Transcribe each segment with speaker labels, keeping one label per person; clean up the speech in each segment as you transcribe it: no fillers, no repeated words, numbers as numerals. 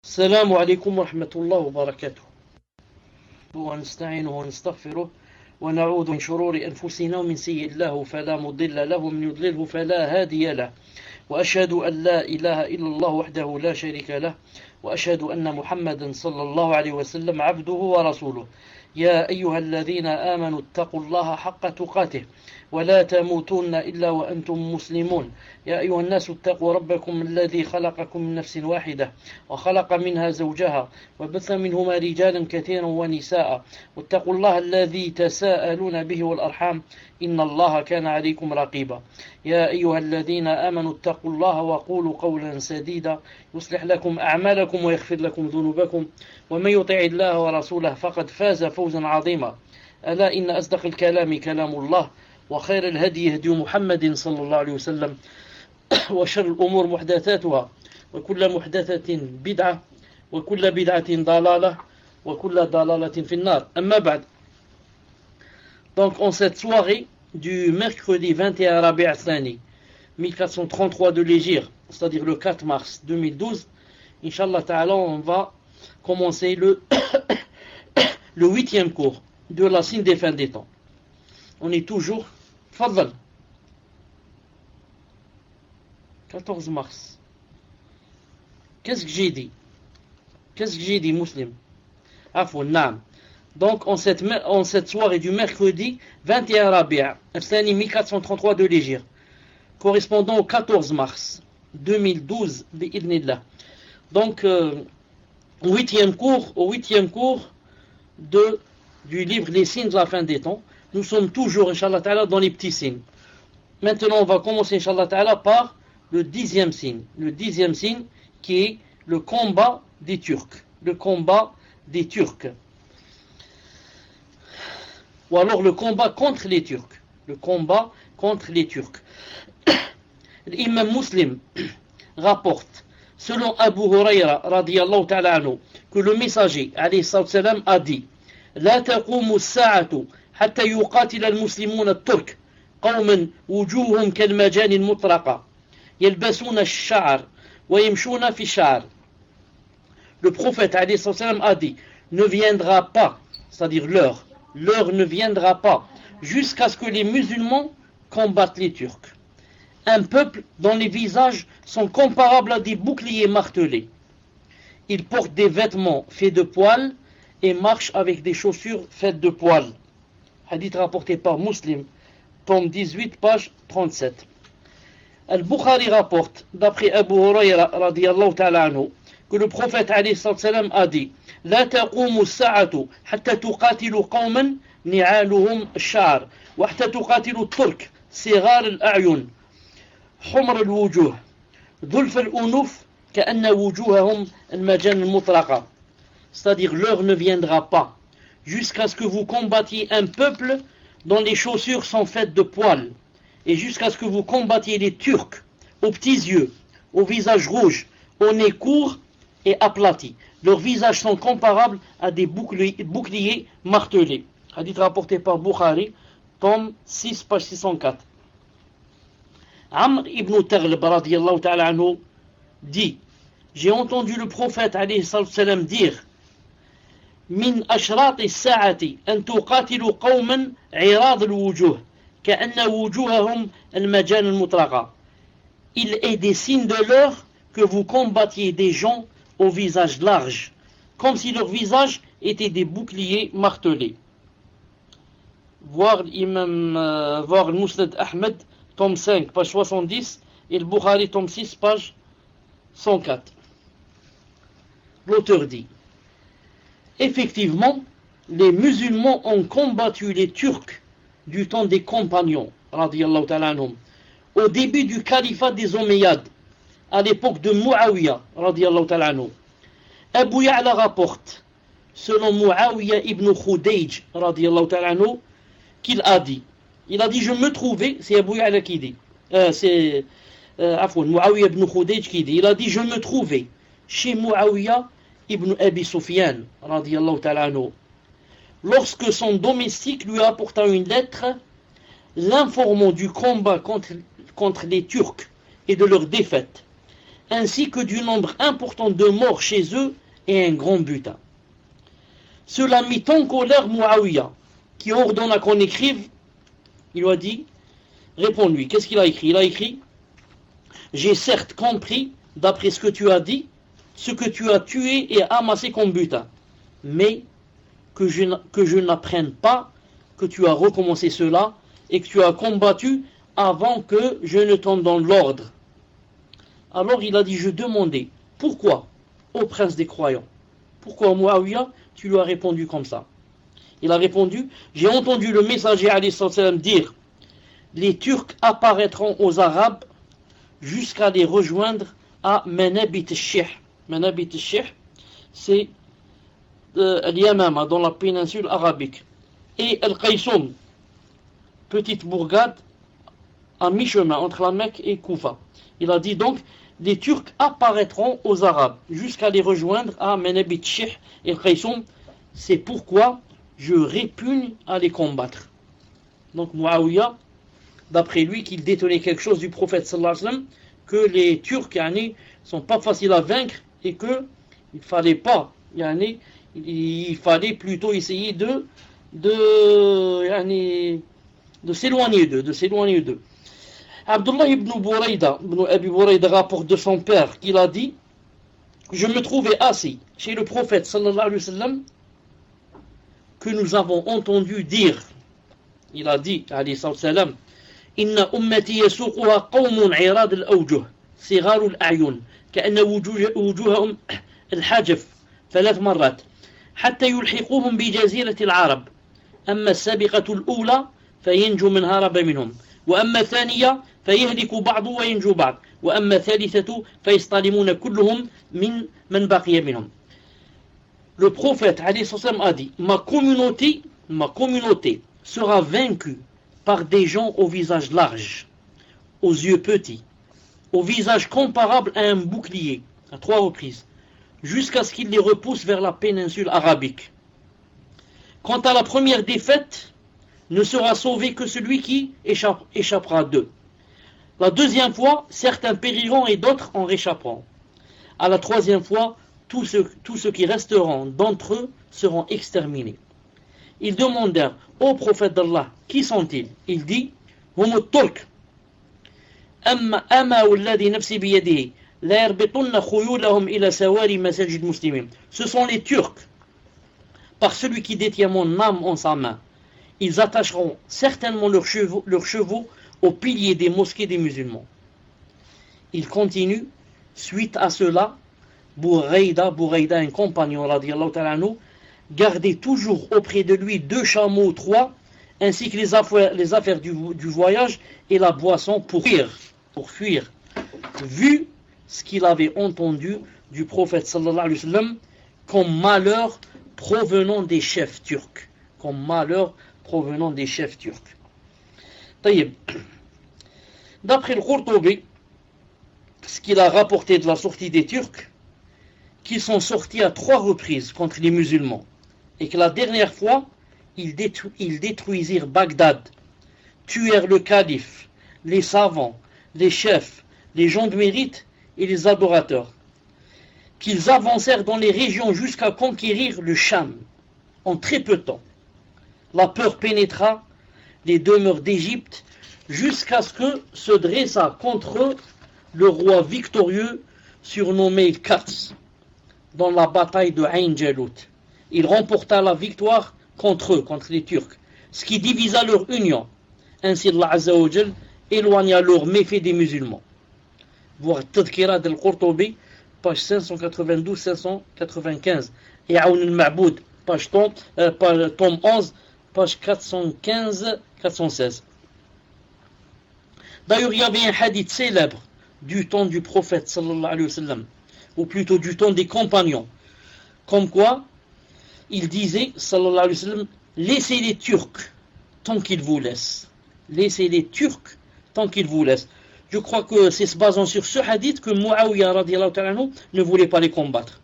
Speaker 1: السلام عليكم ورحمة الله وبركاته. ونستعينه ونستغفره ونعوذ من شرور أنفسنا ومن سيئ الله فلا مضل له ومن يضلله فلا هادي له، وأشهد أن لا إله إلا الله وحده لا شريك له، وأشهد أن محمدا صلى الله عليه وسلم عبده ورسوله. يا أيها الذين آمنوا اتقوا الله حق تقاته ولا تموتن إلا وأنتم مسلمون. يا أيها الناس اتقوا ربكم الذي خلقكم من نفس واحدة وخلق منها زوجها وبث منهما رجالا كثيرا ونساء، واتقوا الله الذي تساءلون به والأرحام إن الله كان عليكم رقيبا. يا أيها الذين آمنوا اتقوا الله وقولوا قولا سديدا يصلح لكم أعمالكم ويغفر لكم ذنوبكم، ومن يطع الله ورسوله فقد فاز فوزا عظيما. ألا إن أصدق الكلام كلام الله، وخير الهدي هدي محمد صلى الله عليه وسلم، وشر الأمور محدثاتها، وكل محدثة بدعة، وكل بدعة ضلالة، وكل ضلالة في النار. أما بعد. Donc en cette soirée du mercredi 21 Rabi' al-Thani 1433 de l'Hégire, c'est-à-dire le 4 mars 2012, Inch'Allah Ta'ala, on va commencer le 8e cours de la signe des fins des temps. On est toujours Fadl 14 mars. Qu'est-ce que j'ai dit? Muslim? Afou, naam. Donc en cette soirée du mercredi 21 Rabi' al-Thani 1433 de l'Hégire, correspondant au 14 mars 2012 bi'idnillah. Donc au huitième cours du livre Les signes de la fin des temps. Nous sommes toujours, Inch'Allah Ta'ala, dans les petits signes. Maintenant, on va commencer, Inch'Allah Ta'ala, par le 10e signe. Le 10e signe qui est le combat des Turcs. Le combat des Turcs. Ou alors le combat contre les Turcs. Le combat contre les Turcs. L'imam Muslim rapporte, selon Abu Huraira radiyallahu ta'ala anhu, que le messager alayhi salam a dit: La taqumu as-sa'atu hatta yuqatil al-muslimun at-turk qawman wujuhum kal-majan al-mutraqa yalbasuna ash-sha'r wa yamshuna fi ash-sha'r. Le prophète alayhi salam a dit: ne viendra pas, c'est-à-dire l'heure ne viendra pas jusqu'à ce que les musulmans combattent les Turcs. Un peuple dont les visages sont comparables à des boucliers martelés. Ils portent des vêtements faits de poils et marchent avec des chaussures faites de poils. Hadith rapporté par Muslim, tome 18, page 37. Al-Bukhari rapporte, d'après Abu Huraira radiyallahu ta'ala anhu, que le prophète alayhi salam a dit: La taqumu as-sa'atu hatta tuqatilu qawman ni'aluhum ash-sha'r wa hatta tuqatilu at-turk sighar al-a'yun حمر الوجوه ذلف الأنوف كأن وجوههم المجان المطرقة. C'est-à-dire, l'heure ne viendra pas jusqu'à ce que vous combattiez un peuple dont les chaussures sont faites de poils, et jusqu'à ce que vous combattiez les Turcs aux petits yeux, au visage rouge, au nez court et aplati. Leurs visages sont comparables à des boucliers martelés. Hadith rapporté par Bukhari, tome 6, page 604. Amr ibn Taghlib radiyallahu ta'ala anhu dit: j'ai entendu le prophète alayhi salam dire: min ashrat as-sa'ati an tuqatilu qawman 'irad al-wujuh ka'anna wujuhahum al-majan al-mutraqa. Il est des signes de l'heure que vous combattiez des gens au visage large, comme si leurs visages étaient des boucliers martelés. Voir le Musnad Ahmed, tome 5, page 70, et le Bukhari, tome 6, page 104. L'auteur dit: effectivement, les musulmans ont combattu les Turcs du temps des compagnons, radiyallahu ta'ala anhum, au début du califat des Omeyyades, à l'époque de Muawiyah, radiyallahu ta'ala anhu. Abu Ya'la rapporte, selon Muawiyah ibn Khudayj, radiyallahu ta'ala anhu, qu'il a dit, je me trouvais, c'est Abu Ya'la qui dit, Muawiyah ibn Khudayj qui dit, il a dit, je me trouvais chez Muawiyah ibn Abi Sufyan, radiyallahu ta'ala anhu, lorsque son domestique lui apporta une lettre l'informant du combat contre les Turcs et de leur défaite, ainsi que du nombre important de morts chez eux et un grand butin. Cela mit en colère Muawiyah, qui ordonna qu'on écrive. Il lui a dit, réponds-lui. Qu'est-ce qu'il a écrit? Il a écrit: j'ai certes compris, d'après ce que tu as dit, ce que tu as tué et amassé comme butin, mais que je n'apprenne pas que tu as recommencé cela et que tu as combattu avant que je ne t'en donne l'ordre. Alors il a dit, je demandais, pourquoi, ô prince des croyants, pourquoi Muawiyah, tu lui as répondu comme ça? Il a répondu, j'ai entendu le messager alayhi salam dire, les Turcs apparaîtront aux Arabes jusqu'à les rejoindre à Manabit al-Shih. Manabit al-Shih, c'est l'Yamama, dans la péninsule arabique. Et Al-Qaysum, petite bourgade à mi-chemin entre la Mecque et Koufa. Il a dit donc, les Turcs apparaîtront aux Arabes jusqu'à les rejoindre à Manabit al-Shih et Al-Qaysum. C'est pourquoi je répugne à les combattre. Donc Muawiyah, d'après lui, qu'il détenait quelque chose du prophète sallallahu alayhi wa sallam, que les Turcs sont pas faciles à vaincre et que il fallait pas, il fallait plutôt essayer de s'éloigner d'eux. Abdullah ibn Abi Burayda rapporte de son père qu'il a dit, je me trouvais assis chez le prophète sallallahu alayhi wa sallam, que nous avons entendu dire, il a dit alayhi salam, إن أمتي يسوقها قوم عراض الأوجه صغار الأعين كأن وجوههم الحاجف 3 مرات حتى يلحقوهم بجزيرة العرب أما السابقة الأولى فينجو من هرب منهم وأما الثانية فيهلك بعض وينجو بعض وأما الثالثة فيصطدمون كلهم من بقي منهم. Le prophète alayhi salam a dit, ma communauté sera vaincue par des gens au visage large, aux yeux petits, au visage comparable à un bouclier, à 3 reprises, jusqu'à ce qu'il les repousse vers la péninsule arabique. Quant à la première défaite, ne sera sauvé que celui qui échappera d'eux. La deuxième fois, certains périront et d'autres en réchapperont. À la troisième fois, tous ceux qui resteront d'entre eux seront exterminés. Ils demandèrent au prophète d'Allah, qui sont-ils? Il dit, hum al-Turk, amma walladhi nafsi biyadihi, la yarbitunna khuyulahum ila sawari masajid muslimin. Ce sont les Turcs. Par celui qui détient mon âme en sa main, ils attacheront certainement leurs chevaux aux piliers des mosquées des musulmans. Il continue, suite à cela, Burayda, un compagnon, radiyallahu ta'ala anhu, gardait toujours auprès de lui 2 chameaux, 3, ainsi que les affaires du voyage et la boisson pour fuir, vu ce qu'il avait entendu du prophète sallallahu alayhi wa sallam comme malheur provenant des chefs turcs. D'après le Qurtubi, ce qu'il a rapporté de la sortie des Turcs, qu'ils sont sortis à 3 reprises contre les musulmans, et que la dernière fois, ils détruisirent Bagdad, tuèrent le calife, les savants, les chefs, les gens de mérite et les adorateurs, qu'ils avancèrent dans les régions jusqu'à conquérir le Cham en très peu de temps. La peur pénétra les demeures d'Égypte jusqu'à ce que se dressa contre eux le roi victorieux surnommé Kats dans la bataille de Ain Jalut. Il remporta la victoire contre eux, contre les Turcs, ce qui divisa leur union. Ainsi Allah Azza wa Jal éloigna leurs méfaits des musulmans. Voir Tadkira del-Qurtubi, page 592-595, et Aoun al-Ma'boud, tome 11, page 415-416. D'ailleurs, il y avait un hadith célèbre du temps du prophète, sallallahu alayhi wa sallam, ou plutôt du temps des compagnons, comme quoi il disait, sallallahu alayhi wa sallam, laissez les Turcs tant qu'ils vous laissent. Laissez les Turcs tant qu'ils vous laissent. Je crois que c'est se basant sur ce hadith que Muawiyah radiyallahu ta'ala anhu ne voulait pas les combattre.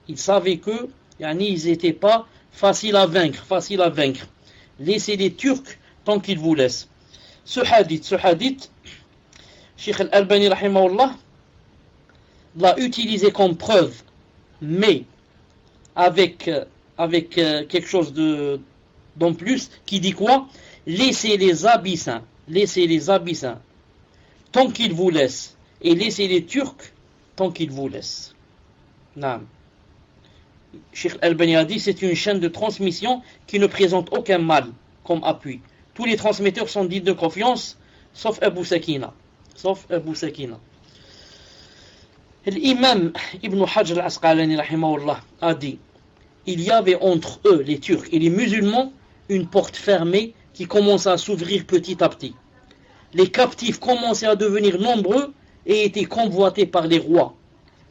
Speaker 1: Il savait que ils n'étaient pas faciles à vaincre. Laissez les Turcs tant qu'ils vous laissent. Ce hadith, Sheikh Al-Albani rahimahullah, l'a utilisé comme preuve, mais avec quelque chose d'en plus, qui dit quoi? Laissez les Abyssins tant qu'ils vous laissent, et laissez les Turcs tant qu'ils vous laissent. Non. Cheikh Al-Albani a dit, c'est une chaîne de transmission qui ne présente aucun mal comme appui. Tous les transmetteurs sont dignes de confiance, sauf Abu Sakina. L'imam Ibn Hajar al-Asqalani rahimahullah a dit, il y avait entre eux, les Turcs et les musulmans, une porte fermée qui commença à s'ouvrir petit à petit. Les captifs commençaient à devenir nombreux et étaient convoités par les rois,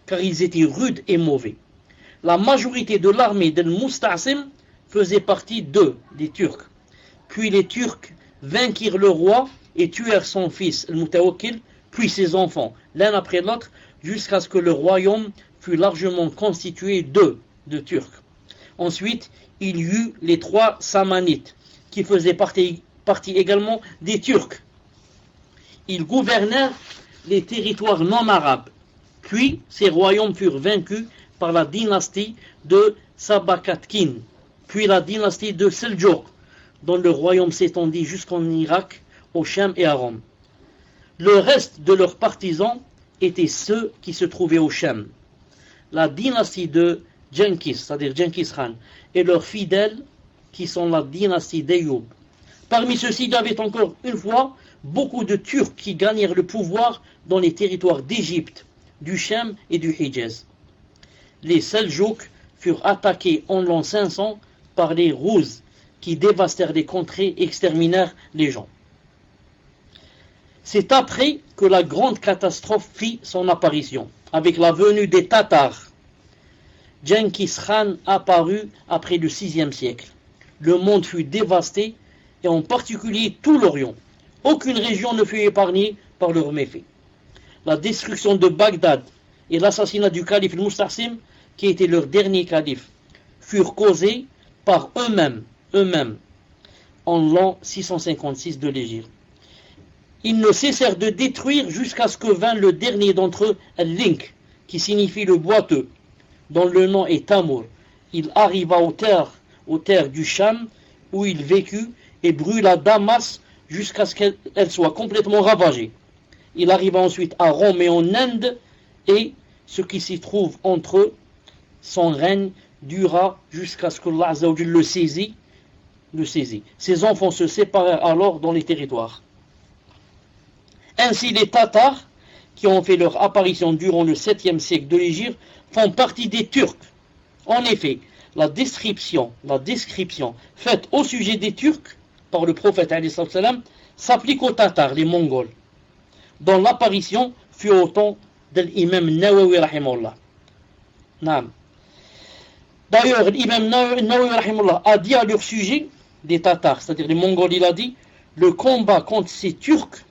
Speaker 1: car ils étaient rudes et mauvais. La majorité de l'armée d'Al-Musta'sim faisait partie d'eux, des Turcs. Puis les Turcs vainquirent le roi et tuèrent son fils, Al-Mutawakkil, puis ses enfants, l'un après l'autre, jusqu'à ce que le royaume fût largement constitué de Turcs. Ensuite, il y eut les 3 Samanites, qui faisaient partie également des Turcs. Ils gouvernèrent les territoires non arabes. Puis, ces royaumes furent vaincus par la dynastie de Sabakatkin, puis la dynastie de Seljouk, dont le royaume s'étendit jusqu'en Irak, au Cham et à Rome. Le reste de leurs partisans étaient ceux qui se trouvaient au Cham. La dynastie de Genghis, c'est-à-dire Genghis Khan, et leurs fidèles, qui sont la dynastie d'Ayoub. Parmi ceux-ci, il y avait encore une fois beaucoup de Turcs qui gagnèrent le pouvoir dans les territoires d'Égypte, du Cham et du Hijaz. Les Seljouks furent attaqués en l'an 500 par les Rouzes, qui dévastèrent les contrées et exterminèrent les gens. C'est après que la grande catastrophe fit son apparition, avec la venue des Tatars. Genghis Khan apparut après le VIe siècle. Le monde fut dévasté, et en particulier tout l'Orient. Aucune région ne fut épargnée par leurs méfaits. La destruction de Bagdad et l'assassinat du calife Al-Musta'sim, qui était leur dernier calife, furent causés par eux-mêmes, en l'an 656 de l'Hégire. Ils ne cessèrent de détruire jusqu'à ce que vint le dernier d'entre eux, Al-Link, qui signifie le boiteux, dont le nom est Tamour. Il arriva aux terres du Cham, où il vécut, et brûla Damas jusqu'à ce qu'elle soit complètement ravagée. Il arriva ensuite à Rome et en Inde, et ce qui s'y trouve entre eux, son règne dura jusqu'à ce que Allah Azza wa Jalla le saisit. Ses enfants se séparèrent alors dans les territoires. Ainsi les Tatars, qui ont fait leur apparition durant le 7e siècle de l'Hégire, font partie des Turcs. En effet, la description faite au sujet des Turcs par le prophète s'applique aux Tatars, les Mongols, dont l'apparition fut au temps de l'imam Nawawi rahimahullah. D'ailleurs, l'imam Nawawi rahimahullah a dit à leur sujet, des Tatars, c'est-à-dire les Mongols, il a dit, le combat contre ces Turcs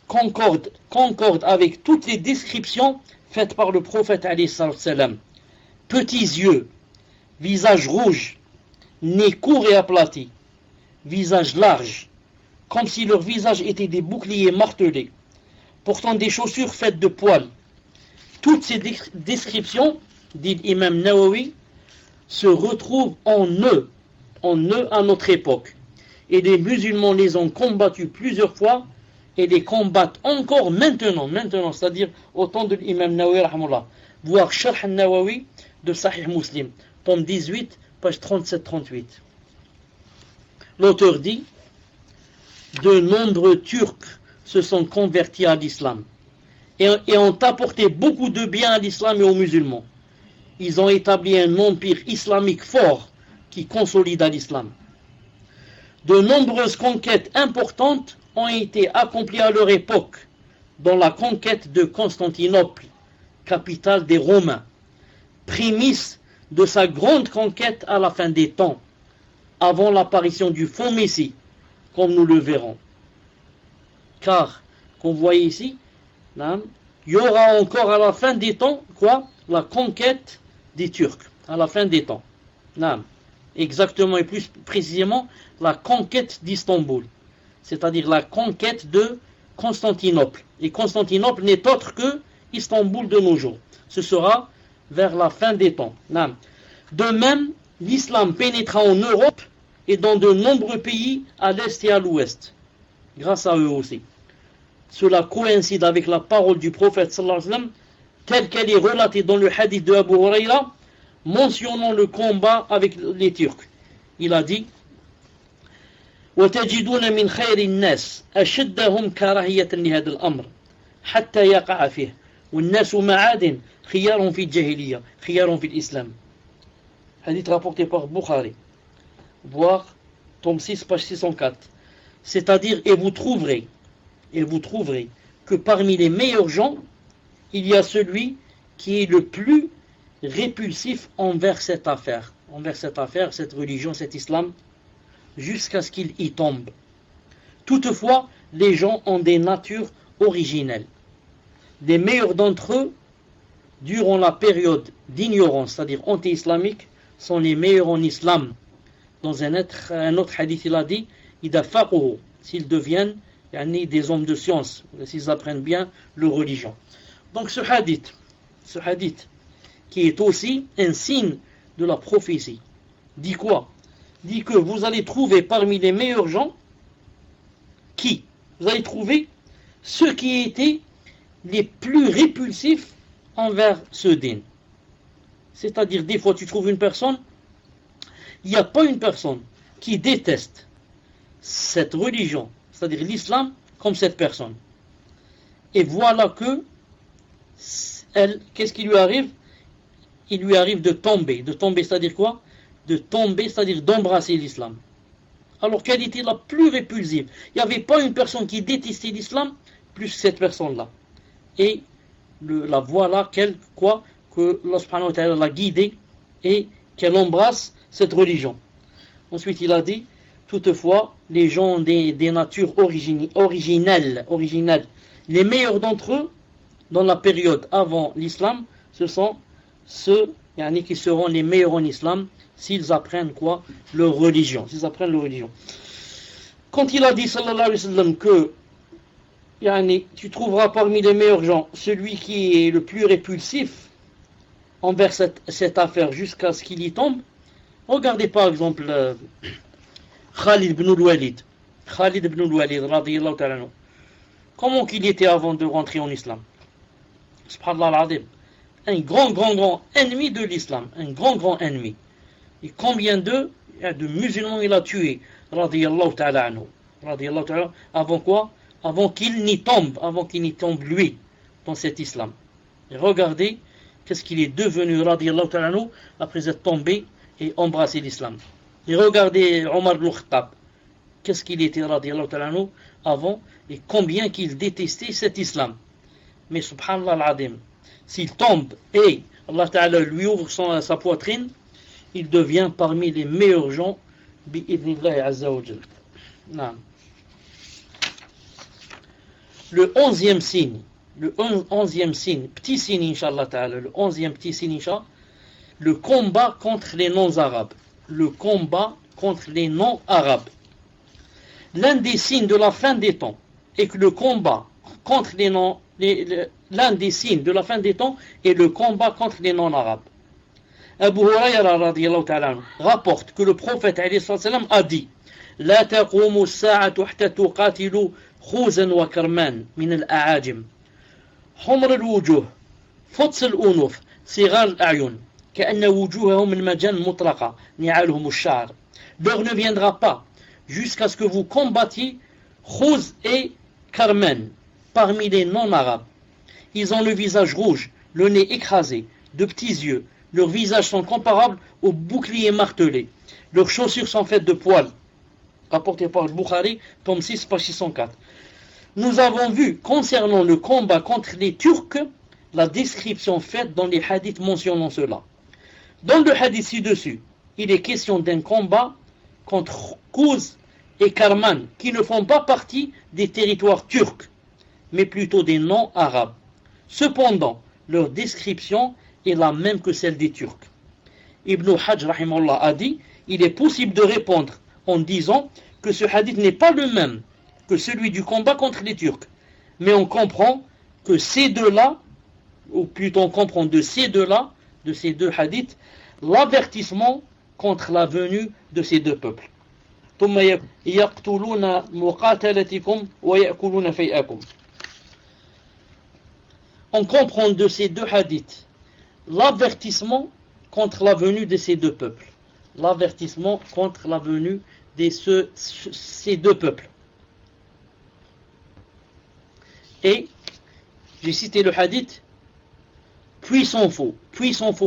Speaker 1: concorde avec toutes les descriptions faites par le prophète petits yeux, visage rouge, nez court et aplati, visage large, comme si leurs visages étaient des boucliers martelés, portant des chaussures faites de poils. Toutes ces descriptions, dit l'imam Nawawi, se retrouvent en eux à notre époque. Et les musulmans les ont combattus plusieurs fois et les combattent encore maintenant, c'est-à-dire au temps de l'imam Nawawi rahimahullah. Voir Sharh al-Nawawi de Sahih Muslim, tome 18, page 37-38. L'auteur dit, de nombreux Turcs se sont convertis à l'islam et ont apporté beaucoup de bien à l'islam et aux musulmans. Ils ont établi un empire islamique fort qui consolida l'islam. De nombreuses conquêtes importantes ont été accomplies à leur époque, dont la conquête de Constantinople, capitale des Romains, prémisse de sa grande conquête à la fin des temps, avant l'apparition du faux Messie, comme nous le verrons. Car, comme vous voyez ici, il y aura encore à la fin des temps, la conquête des Turcs, à la fin des temps. Exactement et plus précisément, la conquête d'Istanbul, c'est-à-dire la conquête de Constantinople. Et Constantinople n'est autre que Istanbul de nos jours. Ce sera vers la fin des temps. De même, l'islam pénétra en Europe et dans de nombreux pays à l'est et à l'ouest, grâce à eux aussi. Cela coïncide avec la parole du prophète sallallahu alayhi wa sallam, telle qu'elle est relatée dans le hadith de Abu Huraira, mentionnant le combat avec les Turcs. Il a dit وَتَجِدُونَ مِنْ خَيْرِ النَّاسِ أَشَدَّهُمْ كَرَاهِيَةً لِهَذَا الْأَمْرِ حَتَّى يَقَعَ فِيهِ وَالنَّاسُ مَعَادٍ خِيَارٌ فِي الجاهلية خِيَارٌ فِي الإسلام. Hadith rapporté par Bukhari, voir tome 6, page 604. C'est-à-dire, et vous trouverez que parmi les meilleurs gens, il y a celui qui est le plus répulsif envers cette affaire, cette religion, cet islam, jusqu'à ce qu'il y tombe. Toutefois, les gens ont des natures originelles. Les meilleurs d'entre eux, durant la période d'ignorance, c'est-à-dire anti-islamique, sont les meilleurs en islam. Dans un autre hadith, il a dit إِذَا فَقُهُ, s'ils deviennent des hommes de science, s'ils apprennent bien leur religion. Donc ce hadith, qui est aussi un signe de la prophétie, dit quoi? Dit que vous allez trouver parmi les meilleurs gens, qui? Vous allez trouver ceux qui étaient les plus répulsifs envers ce din. C'est-à-dire, des fois tu trouves une personne, il n'y a pas une personne qui déteste cette religion, c'est-à-dire l'islam, comme cette personne. Et voilà que elle, qu'est-ce qui lui arrive? Il lui arrive de tomber, c'est-à-dire quoi? De tomber, c'est-à-dire d'embrasser l'islam. Alors qu'elle était la plus répulsive. Il n'y avait pas une personne qui détestait l'islam plus cette personne-là. Et la voilà que Allah subhanahu wa ta'ala l'a guidée et qu'elle embrasse cette religion. Ensuite il a dit, toutefois, les gens ont des natures originelles. Les meilleurs d'entre eux, dans la période avant l'islam, ce sont ceux qui seront les meilleurs en islam s'ils apprennent quoi? Leur religion. Quand il a dit sallallahu alayhi wa sallam que tu trouveras parmi les meilleurs gens celui qui est le plus répulsif envers cette affaire jusqu'à ce qu'il y tombe, regardez par exemple Khalid ibn al-Walid radiyallahu ta'ala anhu. Comment qu'il était avant de rentrer en islam? Subhanallah al-Azim. Un grand ennemi de l'islam, un grand ennemi. Et combien de musulmans il a tué, radiyallahu ta'ala anhu, avant quoi? Avant qu'il n'y tombe lui dans cet islam. Et regardez qu'est-ce qu'il est devenu, radiyallahu ta'ala anhu, après être tombé et embrassé l'islam. Et regardez Omar ibn Khattab, qu'est-ce qu'il était, radiyallahu ta'ala anhu, avant, et combien qu'il détestait cet islam. Mais subhanallah al-Azim, s'il tombe et Allah Ta'ala lui ouvre sa poitrine, il devient parmi les meilleurs gens bi'idhnillahi azza wa jal. Le 11e signe, petit signe inshallah Ta'ala, le 11e petit signe inshallah, le combat contre les non-arabes. L'un des signes de la fin des temps est que le combat contre l'un des signes de la fin des temps est le combat contre les non-arabes. Abu Huraira radiyallahu ta'ala rapporte que le prophète alayhi salam a dit La taqumu as-sa'atu hatta tuqatilu khuzan wa karman min al-a'ajim humr al-wujuh futs al-unuf sighar al-a'yun ka'anna wujuhahum min majan mutraqa ni'aluhum ash-sha'r. L'heure ne viendra pas jusqu'à ce que vous combattiez Khuz et Karman parmi les non-arabes. Ils ont le visage rouge, le nez écrasé, de petits yeux. Leurs visages sont comparables aux boucliers martelés. Leurs chaussures sont faites de poils. Rapporté par Bukhari, tome 6, page 604. Nous avons vu, concernant le combat contre les Turcs, la description faite dans les hadiths mentionnant cela. Dans le hadith ci-dessus, il est question d'un combat contre Khuz et Karman, qui ne font pas partie des territoires turcs, mais plutôt des non-arabes. Cependant, leur description est la même que celle des Turcs. Ibn Hajj rahimahullah a dit, il est possible de répondre en disant que ce hadith n'est pas le même que celui du combat contre les Turcs, mais on comprend que ces deux-là ou plutôt on comprend de ces deux-là, de ces deux hadiths, l'avertissement contre la venue de ces deux peuples. ثم يقتلون مقاتلتكم ويأكلون فيئكم. On comprend de ces deux hadiths l'avertissement contre la venue de ces deux peuples. L'avertissement contre la venue de ces deux peuples. Et j'ai cité le hadith, puis s'en faut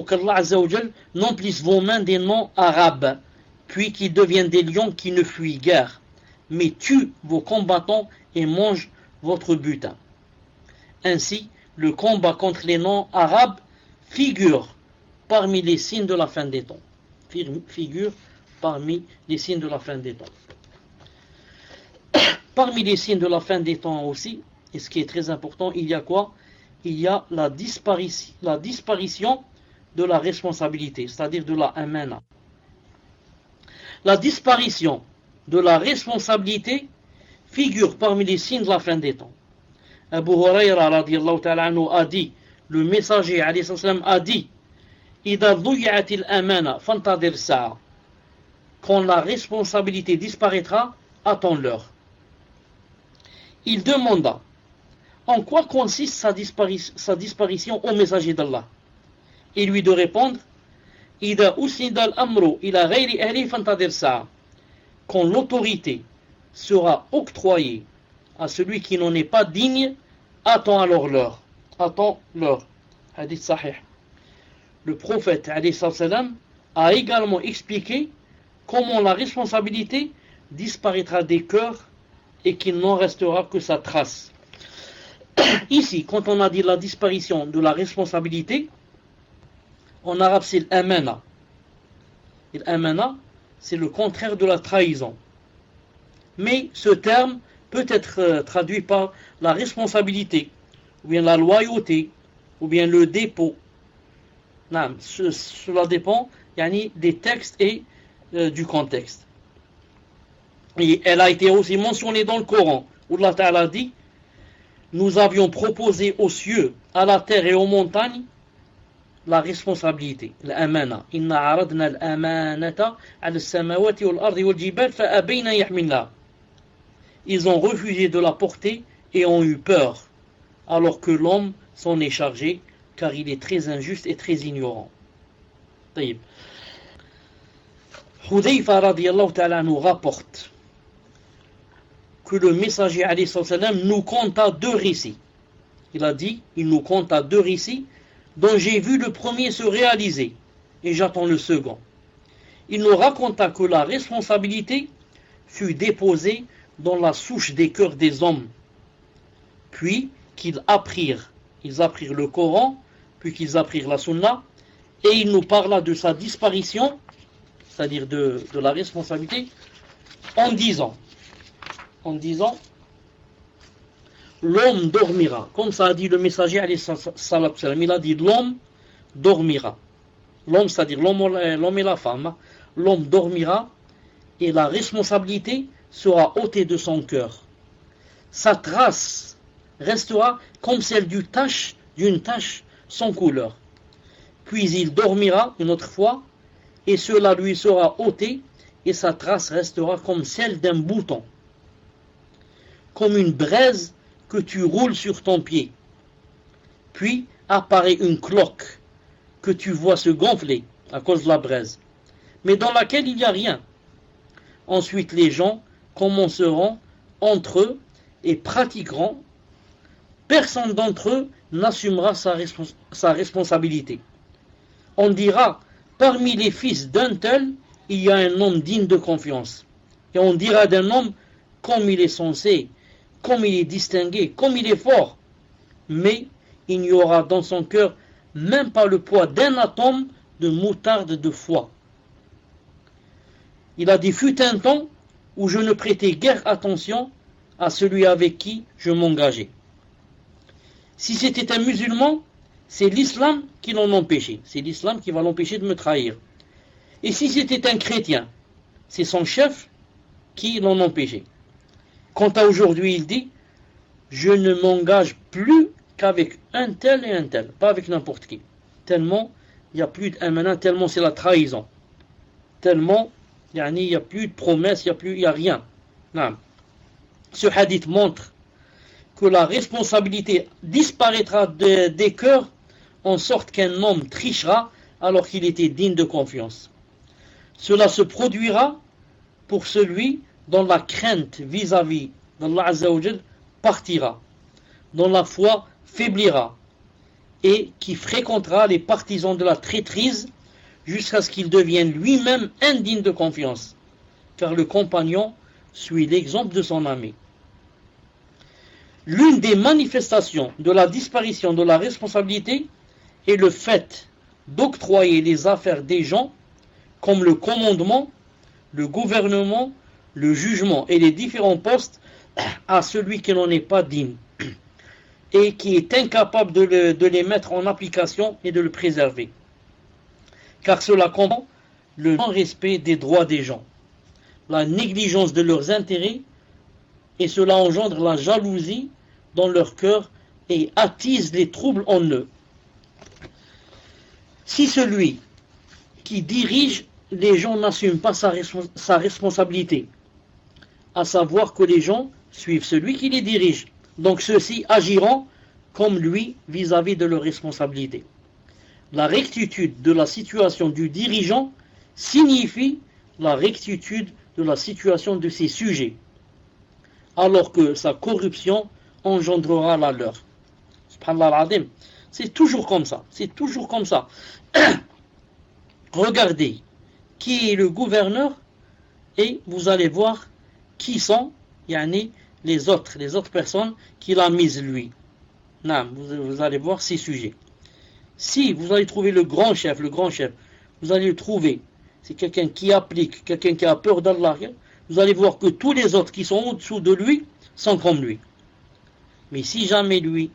Speaker 1: qu'Allah Azza wa Jal n'emplisse vos mains des noms arabes, puis qu'ils deviennent des lions qui ne fuient guère, mais tuent vos combattants et mangent votre butin. Ainsi, le combat contre les noms arabes figure parmi les signes de la fin des temps. Figure parmi les signes de la fin des temps. Parmi les signes de la fin des temps aussi, et ce qui est très important, il y a quoi? Il y a la disparition de la responsabilité, c'est-à-dire de la amana. La disparition de la responsabilité figure parmi les signes de la fin des temps. Abu Huraira radiyallahu ta'ala anhu a dit, le messager alayhi salam a dit, إِذَا ضُيِّعَتِ الْأَمَانَةُ فَانْتَظِرْ السَّاعَةَ. Quand la responsabilité disparaîtra, attends-leur. Il demanda, en quoi consiste sa disparition au messager d'Allah? Et lui de répondre, إِذَا أُسْنِدَ الْأَمْرُ إِلَى غَيْرِ أَهْلِهِ فَانْتَظِرْ السَّاعَةَ. Quand l'autorité sera octroyée à celui qui n'en est pas digne, attends alors l'heure. Attends-leur. Hadith sahih. Le prophète alayhi salam a également expliqué comment la responsabilité disparaîtra des cœurs et qu'il n'en restera que sa trace. Ici, quand on a dit la disparition de la responsabilité, en arabe c'est l'amana. Et l'amana, c'est le contraire de la trahison. Mais ce terme peut être traduit par la responsabilité, ou bien la loyauté, ou bien le dépôt. Non, cela dépend des textes et du contexte. Et elle a été aussi mentionnée dans le Coran, où Allah Ta'ala dit, nous avions proposé aux cieux, à la terre et aux montagnes la responsabilité, l'amana. Inna aradna l'amanata ala samawati wal ardi wal jibal fa abayna yahmilna. Ils ont refusé de la porter et ont eu peur, alors que l'homme s'en est chargé, car il est très injuste et très ignorant. Hudayfa radiyallahu ta'ala nous rapporte que le messager alayhi salam nous conta deux récits. Il a dit, il nous conta deux récits dont j'ai vu le premier se réaliser et j'attends le second. Il nous raconta que la responsabilité fut déposée dans la souche des cœurs des hommes, puis qu'ils apprirent le Coran, puis qu'ils apprirent la Sunna, et il nous parla de sa disparition, c'est-à-dire de la responsabilité, en disant, l'homme dormira, comme ça a dit le messager alayhi salam, il a dit l'homme dormira, l'homme c'est-à-dire l'homme et la femme, l'homme dormira et la responsabilité sera ôtée de son cœur. Sa trace restera comme celle d'une tache sans couleur. Puis il dormira une autre fois et cela lui sera ôté et sa trace restera comme celle d'un bouton, comme une braise que tu roules sur ton pied. Puis apparaît une cloque que tu vois se gonfler à cause de la braise, mais dans laquelle il n'y a rien. Ensuite les gens commenceront entre eux et pratiqueront. Personne d'entre eux n'assumera sa responsabilité. On dira, parmi les fils d'un tel, il y a un homme digne de confiance. Et on dira d'un homme, comme il est censé, comme il est distingué, comme il est fort. Mais il n'y aura dans son cœur même pas le poids d'un atome de moutarde de foi. Il a dit, fut un temps où je ne prêtais guère attention à celui avec qui je m'engageais. Si c'était un musulman, c'est l'islam qui l'en empêchait. C'est l'islam qui va l'empêcher de me trahir. Et si c'était un chrétien, c'est son chef qui l'en empêchait. Quant à aujourd'hui, il dit, je ne m'engage plus qu'avec un tel et un tel, pas avec n'importe qui. Tellement il n'y a plus d'amana, tellement c'est la trahison. Tellement il n'y a plus de promesses, il n'y a rien. Non. Ce hadith montre que la responsabilité disparaîtra des cœurs en sorte qu'un homme trichera alors qu'il était digne de confiance. Cela se produira pour celui dont la crainte vis-à-vis d'Allah Azza wa Jal partira, dont la foi faiblira et qui fréquentera les partisans de la traîtrise jusqu'à ce qu'il devienne lui-même indigne de confiance, car le compagnon suit l'exemple de son ami. L'une des manifestations de la disparition de la responsabilité est le fait d'octroyer les affaires des gens, comme le commandement, le gouvernement, le jugement et les différents postes, à celui qui n'en est pas digne et qui est incapable de les mettre en application et de le préserver. Car cela comprend le non-respect des droits des gens, la négligence de leurs intérêts, et cela engendre la jalousie dans leur cœur et attise les troubles en eux. Si celui qui dirige les gens n'assume pas sa responsabilité, à savoir que les gens suivent celui qui les dirige, donc ceux-ci agiront comme lui vis-à-vis de leurs responsabilités. La rectitude de la situation du dirigeant signifie la rectitude de la situation de ses sujets, alors que sa corruption engendrera la leur. Subhanallah al-Azim. C'est toujours comme ça. C'est toujours comme ça. Regardez qui est le gouverneur et vous allez voir qui sont les autres personnes qu'il a mises lui. Non, vous allez voir ces sujets. Si vous allez trouver le grand chef, vous allez le trouver. C'est quelqu'un qui applique, quelqu'un qui a peur d'Allah. Vous allez voir que tous les autres qui sont au-dessous de lui sont comme lui. Mais si jamais lui,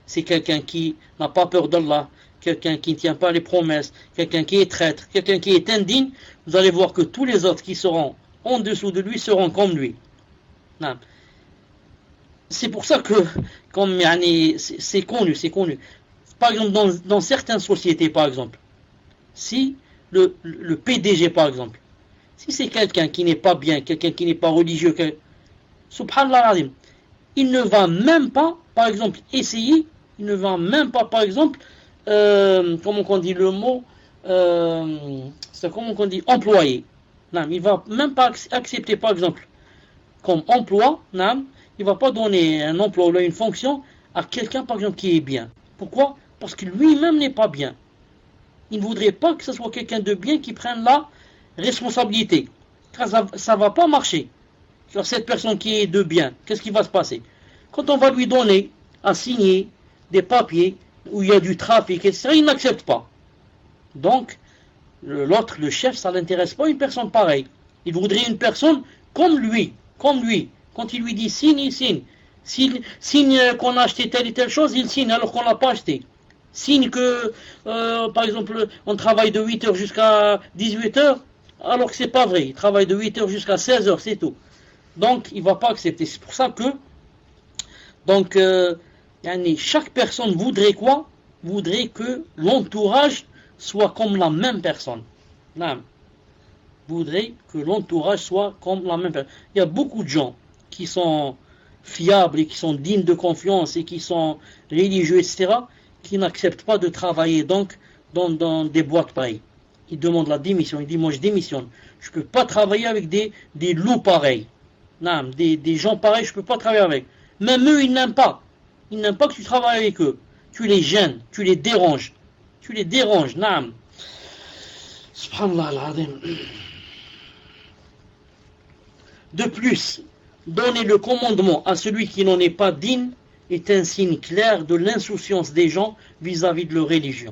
Speaker 1: c'est quelqu'un qui n'a pas peur d'Allah, quelqu'un qui ne tient pas les promesses, quelqu'un qui est traître, quelqu'un qui est indigne, vous allez voir que tous les autres qui seront en dessous de lui seront comme lui. Non. C'est pour ça que, comme c'est connu. Par exemple, dans certaines sociétés, par exemple, si le PDG, par exemple, si c'est quelqu'un qui n'est pas bien, quelqu'un qui n'est pas religieux, subhanallah, il ne va même pas, par exemple, essayer, il ne va même pas, par exemple, comment on dit le mot, c'est comment on dit, employé. Non, il ne va même pas accepter, par exemple, comme emploi, non, il ne va pas donner un emploi ou une fonction à quelqu'un, par exemple, qui est bien. Pourquoi? Parce que lui-même n'est pas bien. Il ne voudrait pas que ce soit quelqu'un de bien qui prenne la responsabilité. Car ça ne va pas marcher. Sur cette personne qui est de bien, qu'est-ce qui va se passer? Quand on va lui donner à signer des papiers où il y a du trafic, etc., il n'accepte pas. Donc, l'autre, le chef, ça ne l'intéresse pas une personne pareille. Il voudrait une personne comme lui. Quand il lui dit signe, il signe. Signe qu'on a acheté telle et telle chose, il signe alors qu'on ne l'a pas acheté. Signe que, par exemple, on travaille de 8h jusqu'à 18h, alors que c'est pas vrai. Il travaille de 8h jusqu'à 16h, c'est tout. Donc, il ne va pas accepter. C'est pour ça que, donc, chaque personne voudrait quoi? Voudrait que l'entourage soit comme la même personne. Non. Voudrait que l'entourage soit comme la même personne. Il y a beaucoup de gens qui sont fiables et qui sont dignes de confiance et qui sont religieux, etc., qui n'acceptent pas de travailler donc dans des boîtes pareilles. Ils demandent la démission. Ils disent, moi je démissionne. Je ne peux pas travailler avec des loups pareils. Non, des gens pareils, je ne peux pas travailler avec. Même eux, ils n'aiment pas. Ils n'aiment pas que tu travailles avec eux. Tu les gênes, tu les déranges. Non. Subhanallah al-Azim. De plus, donner le commandement à celui qui n'en est pas digne est un signe clair de l'insouciance des gens vis-à-vis de leur religion,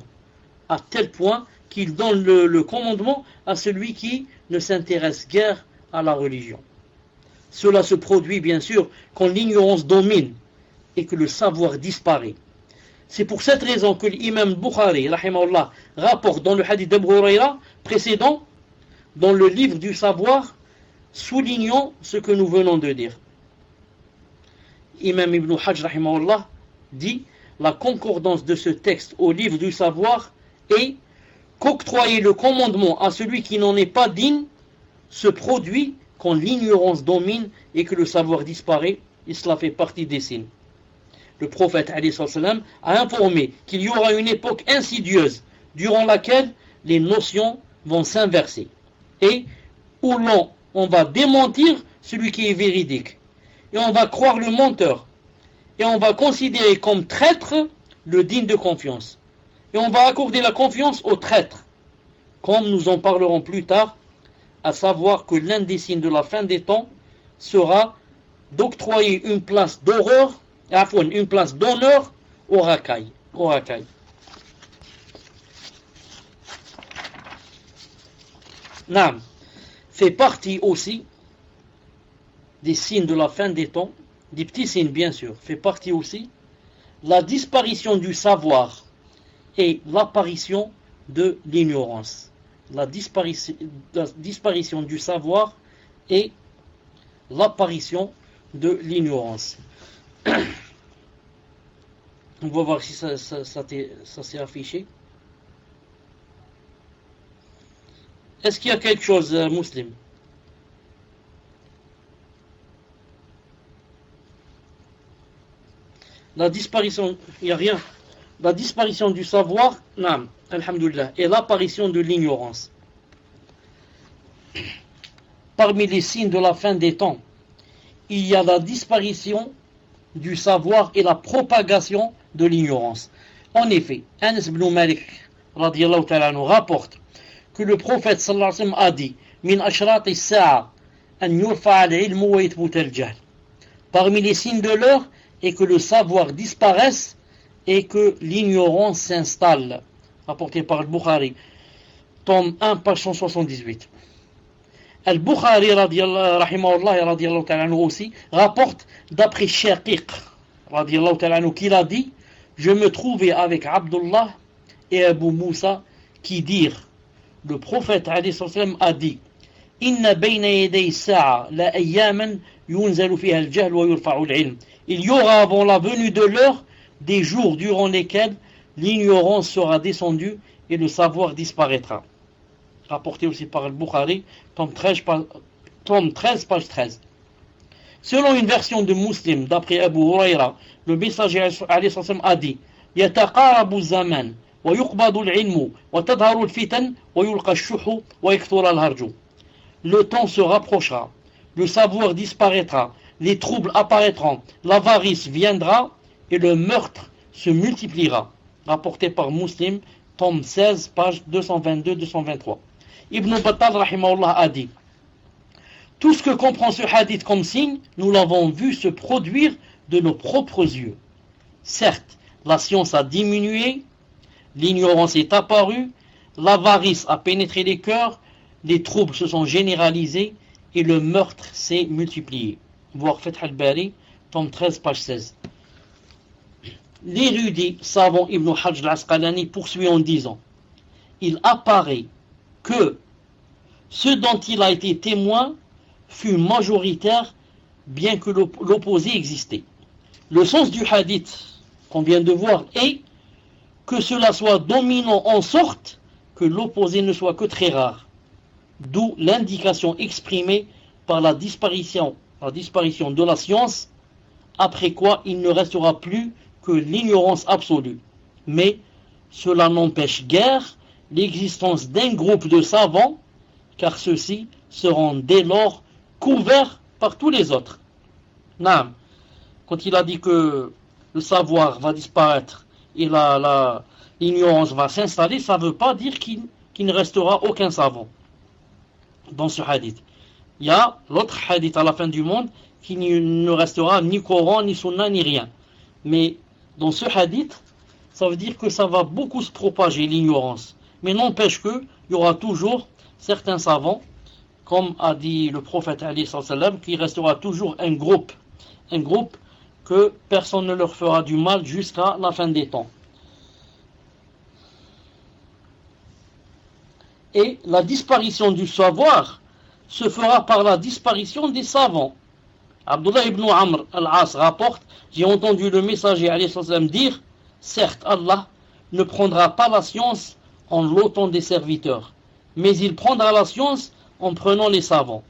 Speaker 1: à tel point qu'ils donnent le commandement à celui qui ne s'intéresse guère à la religion. Cela se produit bien sûr quand l'ignorance domine et que le savoir disparaît. C'est pour cette raison que l'imam Bukhari rahimahullah, rapporte dans le hadith d'Abu Hurayra précédent, dans le livre du savoir, soulignant ce que nous venons de dire. Imam Ibn Hajj rahimahullah dit la concordance de ce texte au livre du savoir et qu'octroyer le commandement à celui qui n'en est pas digne se produit quand l'ignorance domine et que le savoir disparaît, et cela fait partie des signes. Le prophète a informé qu'il y aura une époque insidieuse durant laquelle les notions vont s'inverser et où on va démentir celui qui est véridique et on va croire le menteur et on va considérer comme traître le digne de confiance et on va accorder la confiance au traître, comme nous en parlerons plus tard, à savoir que l'un des signes de la fin des temps sera d'octroyer une place d'horreur, une place d'honneur au racaille. Naam fait partie aussi des signes de la fin des temps, des petits signes bien sûr, fait partie aussi la disparition du savoir et l'apparition de l'ignorance. La disparition du savoir et l'apparition de l'ignorance. On va voir si ça s'est affiché. Est-ce qu'il y a quelque chose, Muslim? La disparition, il n'y a rien. La disparition du savoir, naam, alhamdoulilah, et l'apparition de l'ignorance. Parmi les signes de la fin des temps, il y a la disparition du savoir et la propagation de l'ignorance. En effet, Anas ibn Malik radiyallahu ta'ala anhu rapporte que le prophète sallallahu alayhi wa sallam a dit min ashrat as-sa'a an yurfa al-ilm wa yathbut al-jahl. Parmi les signes de l'heure est que le savoir disparaisse et que l'ignorance s'installe. Rapporté par Al-Bukhari, tome 1, page 178. Al-Bukhari radiyallahu ta'ala anhu aussi rapporte d'après Shaqiq radiyallahu ta'ala anhu qu'il a dit: je me trouvais avec Abdullah et Abu Moussa qui dirent, le prophète alayhi sallam a dit: inna bayna yaday sa'a la ayyaman yunzalu fiha al-jahl wa yurfa'u al-ilm. Il y aura avant la venue de l'heure des jours durant lesquels l'ignorance sera descendue et le savoir disparaîtra. Rapporté aussi par Al-Bukhari, tome 13, page 13. Selon une version de Muslim, d'après Abu Huraira, le messager a dit: yataqarabu zaman wa yuqbadu al-ilmu wa tadharu al-fitan wa yulqa al-shuhu wa yakthura al-harju. Le temps se rapprochera, le savoir disparaîtra, les troubles apparaîtront, l'avarice viendra et le meurtre se multipliera. Rapporté par Muslim, tome 16, page 222-223. Ibn Battal rahimahullah a dit: tout ce que comprend ce hadith comme signe, nous l'avons vu se produire de nos propres yeux. Certes, la science a diminué, l'ignorance est apparue, l'avarice a pénétré les cœurs, les troubles se sont généralisés et le meurtre s'est multiplié. Voir Fath al-Bari, tome 13, page 16. L'érudit savant Ibn Hajj al-Asqalani poursuit en disant: il apparaît que ce dont il a été témoin fut majoritaire, bien que l'opposé existait. Le sens du hadith qu'on vient de voir est que cela soit dominant en sorte que l'opposé ne soit que très rare, d'où l'indication exprimée par la disparition de la science, après quoi il ne restera plus que l'ignorance absolue. Mais cela n'empêche guère l'existence d'un groupe de savants, car ceux-ci seront dès lors couverts par tous les autres. Non. Quand il a dit que le savoir va disparaître et l'ignorance va s'installer, ça ne veut pas dire qu'il ne restera aucun savant dans ce hadith. Il y a l'autre hadith à la fin du monde qui ne restera ni Coran, ni Sunna, ni rien. Mais dans ce hadith, ça veut dire que ça va beaucoup se propager, l'ignorance. Mais n'empêche qu'il y aura toujours certains savants, comme a dit le prophète alayhi sallam, qu'il restera toujours un groupe que personne ne leur fera du mal jusqu'à la fin des temps. Et la disparition du savoir se fera par la disparition des savants. Abdullah ibn Amr al-As rapporte: j'ai entendu le messager alayhi sallam dire: Certes, Allah ne prendra pas la science en l'ôtant des serviteurs, mais il prendra la science en prenant les savants.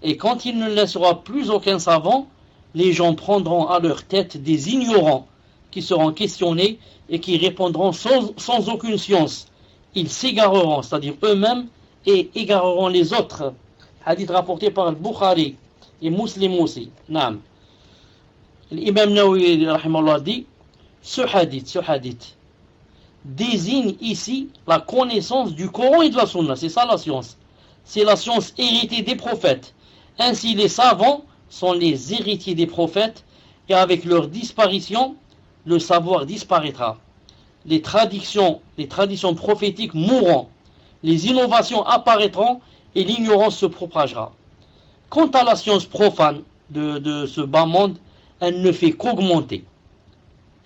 Speaker 1: Et quand il ne laissera plus aucun savant, les gens prendront à leur tête des ignorants qui seront questionnés et qui répondront sans aucune science. Ils s'égareront, c'est-à-dire eux-mêmes, et égareront les autres. Hadith rapporté par le Bukhari et Muslim aussi. Naam. L'imam Nawawi rahimahullah dit, ce hadith désigne ici la connaissance du Coran et de la Sunna. C'est ça la science. C'est la science héritée des prophètes. Ainsi les savants sont les héritiers des prophètes et avec leur disparition, le savoir disparaîtra. Les traditions prophétiques mourront. Les innovations apparaîtront et l'ignorance se propagera. Quant à la science profane de ce bas monde, elle ne fait qu'augmenter.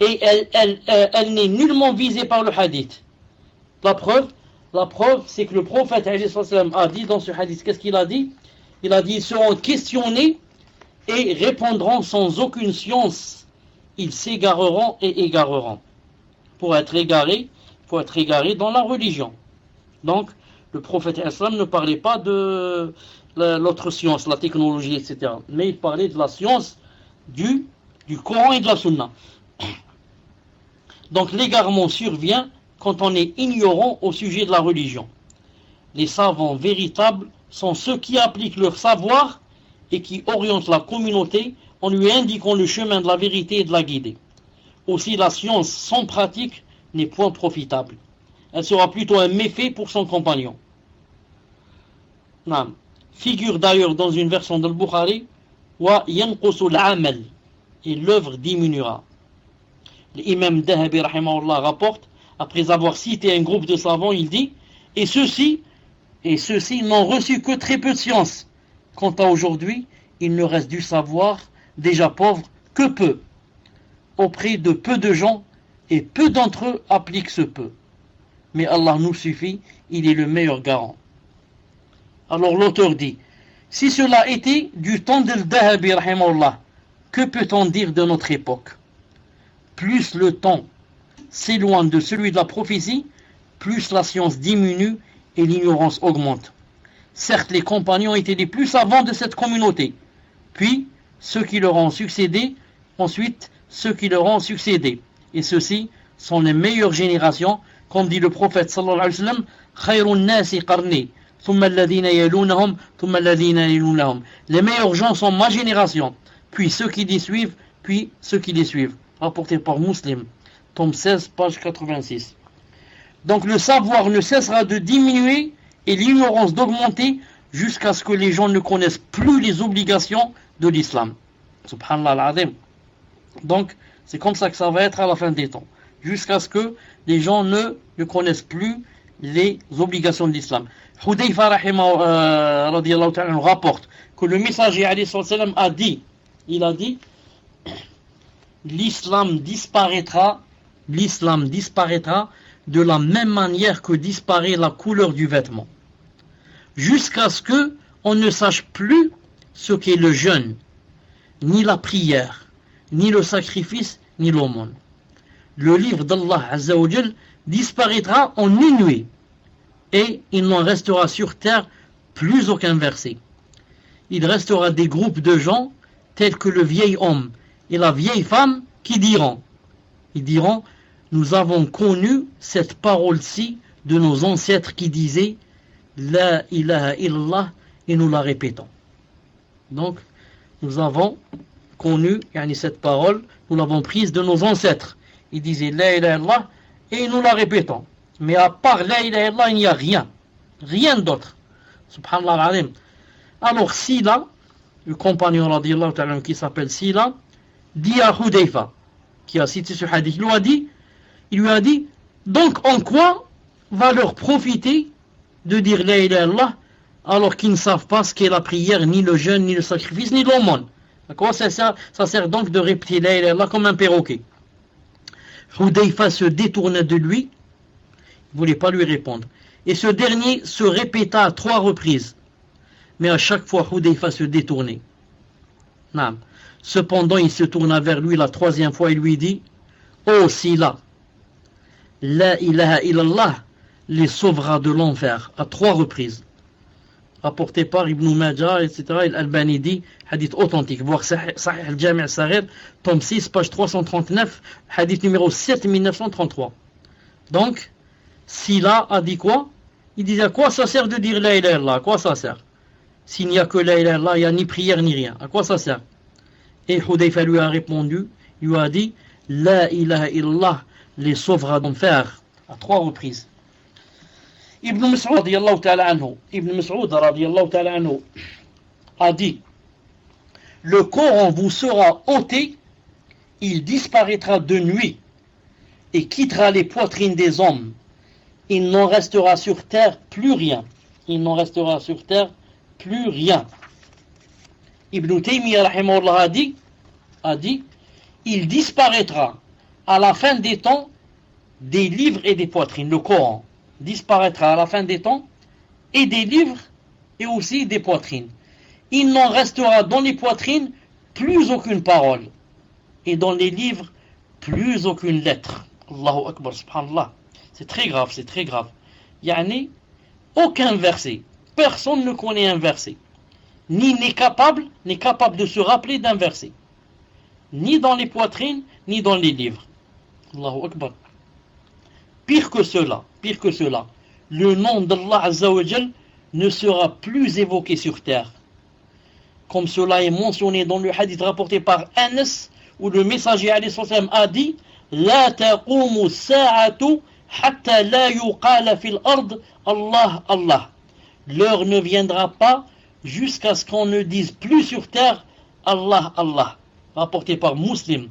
Speaker 1: Et elle n'est nullement visée par le hadith. La preuve, c'est que le prophète a dit dans ce hadith, qu'est-ce qu'il a dit? Il a dit, ils seront questionnés et répondront sans aucune science. Ils s'égareront et égareront. Pour être égaré dans la religion. Donc, le prophète ne parlait pas de l'autre science, la technologie, etc. Mais il parlait de la science du Coran et de la Sunna. Donc l'égarement survient quand on est ignorant au sujet de la religion. Les savants véritables sont ceux qui appliquent leur savoir et qui orientent la communauté en lui indiquant le chemin de la vérité et de la guider. Aussi la science sans pratique n'est point profitable. Elle sera plutôt un méfait pour son compagnon. Non. Figure d'ailleurs dans une version de Bukhari, wa yanqusu al-amal, et l'œuvre diminuera. L'imam Dahabi rahimahullah rapporte, après avoir cité un groupe de savants, il dit, et ceux-ci n'ont reçu que très peu de science. Quant à aujourd'hui, il ne reste du savoir, déjà pauvre, que peu, auprès de peu de gens, et peu d'entre eux appliquent ce peu. Mais Allah nous suffit, il est le meilleur garant. Alors l'auteur dit, si cela était du temps de Dahabi rahimahullah, que peut-on dire de notre époque? Plus le temps s'éloigne de celui de la prophétie, plus la science diminue et l'ignorance augmente. Certes, les compagnons étaient les plus savants de cette communauté, puis ceux qui leur ont succédé, ensuite ceux qui leur ont succédé. Et ceux-ci sont les meilleures générations, comme dit le prophète sallallahu alayhi wa sallam, khayrun nasi qarni, thumma alladhina yalunahum, thumma alladhina yalunahum. Les meilleurs gens sont ma génération, puis ceux qui les suivent, puis ceux qui les suivent. Rapporté par Muslim, tome 16, page 86. Donc le savoir ne cessera de diminuer et l'ignorance d'augmenter jusqu'à ce que les gens ne connaissent plus les obligations de l'islam. Subhanallah al-Azim. Donc c'est comme ça que ça va être à la fin des temps. Jusqu'à ce que les gens ne connaissent plus les obligations de l'islam. Hudayfa radiyallahu ta'ala rapporte que le messager a dit, il a dit, l'islam disparaîtra de la même manière que disparaît la couleur du vêtement, jusqu'à ce que on ne sache plus ce qu'est le jeûne, ni la prière, ni le sacrifice, ni l'aumône. Le livre d'Allah Azza wa Jal disparaîtra en une nuit, et il n'en restera sur terre plus aucun verset. Il restera des groupes de gens tels que le vieil homme et la vieille femme qui diront, nous avons connu cette parole-ci de nos ancêtres qui disaient La ilaha illallah, et nous la répétons. Donc, nous avons connu cette parole, nous l'avons prise de nos ancêtres. Ils disaient La ilaha illallah, et nous la répétons. Mais à part La ilaha illallah, il n'y a rien d'autre. Subhanallah al-Azim. Alors Sila, le compagnon radiyallahu ta'ala qui s'appelle Sila, dit à Hudayfa, qui a cité ce hadith, il lui a dit, donc en quoi va leur profiter de dire La ilaha illallah alors qu'ils ne savent pas ce qu'est la prière, ni le jeûne, ni le sacrifice, ni l'aumône? À quoi ça sert donc de répéter La ilaha illallah comme un perroquet? Hudayfa se détourna de lui, il ne voulait pas lui répondre. Et ce dernier se répéta à 3 reprises. Mais à chaque fois, Hudayfa se détournait. Cependant, il se tourna vers lui la 3e fois et lui dit, Oh Sila, La ilaha illallah les sauvera de l'enfer à 3 reprises. Rapporté par Ibn Majah, etc. Al-Albani dit, hadith authentique. Voir Sahih al-Jami' al-Saghir, tome 6, page 339, hadith numéro 7933. Donc, Sila a dit quoi? Il disait à quoi ça sert de dire la ilaha illallah? À quoi ça sert? S'il n'y a que la ilaha illallah, il n'y a ni prière ni rien. À quoi ça sert? Et Hudayfa lui a répondu, lui a dit, la ilaha illallah les sauvera d'enfer à 3 reprises. Ibn Mas'ud radiyallahu ta'ala anhu, a dit, le Coran vous sera ôté, il disparaîtra de nuit et quittera les poitrines des hommes. Il n'en restera sur terre plus rien. Il n'en restera sur terre plus rien. Ibn Taymiyyah rahimahullah a dit, il disparaîtra à la fin des temps des livres et des poitrines. Le Coran disparaîtra à la fin des temps et des livres et aussi des poitrines. Il n'en restera dans les poitrines plus aucune parole et dans les livres plus aucune lettre. Allahu Akbar, subhanallah. C'est très grave, c'est très grave. Yani, aucun verset, personne ne connaît un verset, ni n'est capable de se rappeler d'un verset, ni dans les poitrines, ni dans les livres. Allahu Akbar. Pire que cela, le nom d'Allah Azza wa Jal ne sera plus évoqué sur terre. Comme cela est mentionné dans le hadith rapporté par Anas, où le messager alayhi salam a dit, La taqumu sa'atu hatta la yuqala fil ard Allah Allah. L'heure ne viendra pas jusqu'à ce qu'on ne dise plus sur terre Allah Allah. Rapporté par Muslim,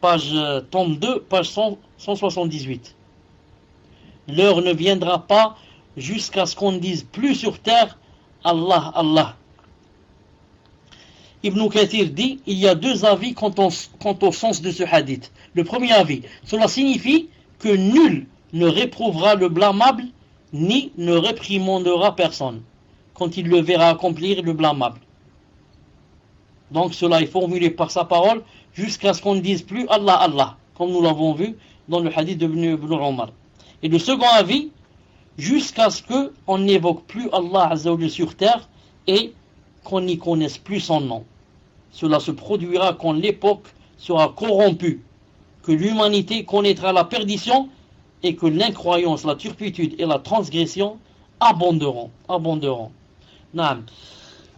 Speaker 1: page tome 2, page 178. L'heure ne viendra pas jusqu'à ce qu'on ne dise plus sur terre Allah Allah. Ibn Kathir dit, il y a 2 avis quant au sens de ce hadith. Le premier avis, cela signifie que nul ne réprouvera le blâmable ni ne réprimandera personne quand il le verra accomplir le blâmable. Donc cela est formulé par sa parole jusqu'à ce qu'on ne dise plus Allah Allah, comme nous l'avons vu dans le hadith de Ibn Omar. Et le second avis, jusqu'à ce qu'on n'évoque plus Allah Azza wa Jalla sur terre et qu'on n'y connaisse plus son nom. Cela se produira quand l'époque sera corrompue, que l'humanité connaîtra la perdition et que l'incroyance, la turpitude et la transgression abonderont. Naam.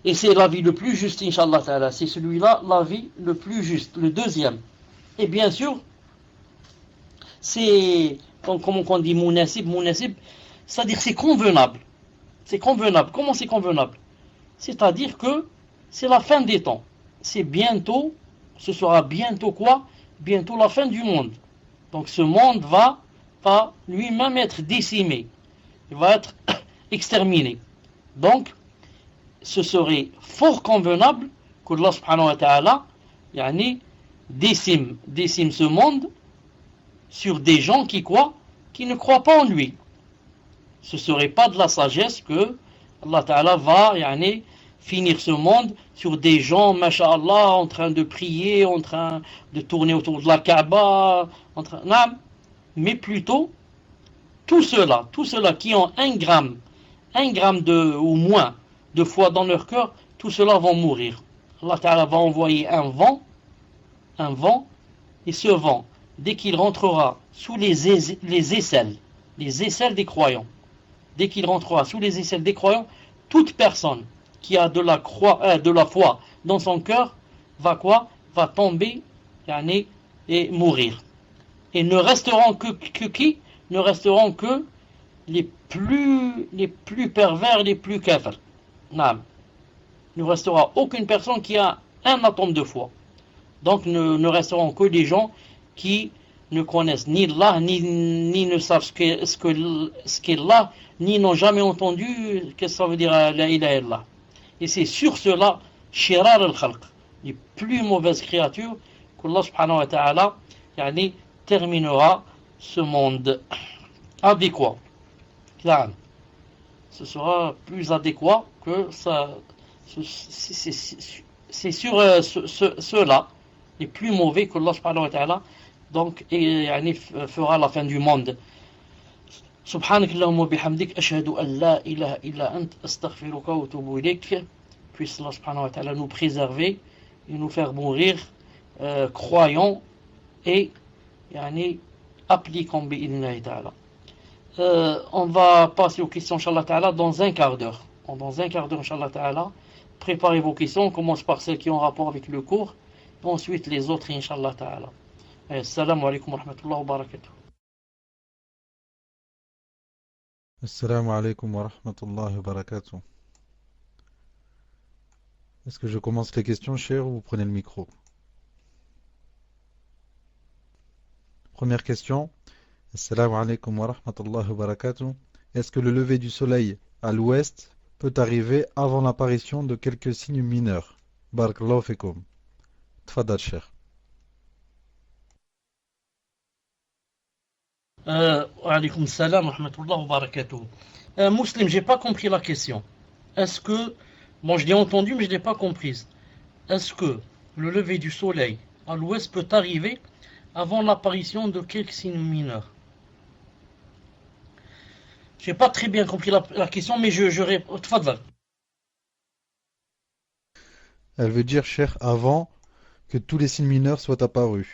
Speaker 1: Et c'est l'avis le plus juste, Inch'Allah Ta'ala. C'est celui-là, l'avis le plus juste. Le deuxième. Et bien sûr, c'est, comment on dit, munasib, c'est-à-dire c'est convenable. C'est convenable. Comment c'est convenable? C'est-à-dire que c'est la fin des temps. C'est bientôt, ce sera bientôt quoi? Bientôt la fin du monde. Donc ce monde va lui-même être décimé. Il va être exterminé. Donc, ce serait fort convenable que Allah subhanahu wa ta'ala décime ce monde sur des gens qui ne croient pas en lui. Ce serait pas de la sagesse que Allah ta'ala va finir ce monde sur des gens, masha'Allah, en train de prier, en train de tourner autour de la Kaaba, non, mais plutôt tous ceux-là qui ont 1 gramme ou moins de foi dans leur cœur, tous ceux-là vont mourir. Allah Ta'ala va envoyer un vent, et ce vent, dès qu'il rentrera sous les aisselles des croyants, toute personne qui a de la foi dans son cœur va tomber et mourir. Et ne resteront que qui? Ne resteront que les plus pervers, les plus kafirs. Il ne restera aucune personne qui a un atome de foi. Donc ne resteront que des gens qui ne connaissent ni Allah, ni ne savent ce qu'est Allah, ni n'ont jamais entendu qu'est-ce que ça veut dire la ilaha illallah. Et c'est sur cela, shirar al-khalq, les plus mauvaises créatures, qu'Allah subhanahu wa ta'ala terminera ce monde adéquat. Ce sera plus adéquat que ça. C'est sur ceux-là, les plus mauvais, qu'Allah subhanahu wa ta'ala donc يعني fera la fin du monde. سبحانك اللهم وبحمدك أشهد أن لا إله إلا أنت أستغفرك وأتوب إليك. Puisse Allah subhanahu wa ta'ala nous préserver et nous faire mourir croyants et yani, appliquant bi'idhnillahi ta'ala. On va passer aux questions inshallah ta'ala dans un quart d'heure. Dans un quart d'heure inshallah ta'ala. Préparez vos questions, on commence par celles qui ont rapport avec le cours, et ensuite les autres inshallah ta'ala. Assalamu alaikum wa rahmatullahi wa barakatuh.
Speaker 2: Assalamu alaikum wa rahmatullahi wa barakatuh. Est-ce que je commence les questions, cher, ou vous prenez le micro? Première question. Assalamu alaikum wa rahmatullahi wa barakatuh. Est-ce que le lever du soleil à l'ouest peut arriver avant l'apparition de quelques signes mineurs? Barakallahu fikum. Tfadal, cher.
Speaker 1: Wa alaykum salam wa rahmatullahi wa barakatuh. Muslim, j'ai pas compris la question. Est-ce que, bon, je l'ai entendu, mais je l'ai pas comprise. Est-ce que le lever du soleil à l'ouest peut arriver avant l'apparition de quelques signes mineurs? J'ai pas très bien compris la question, mais je réponds. Tfadal.
Speaker 2: Elle veut dire, cher, avant que tous les signes mineurs soient apparus.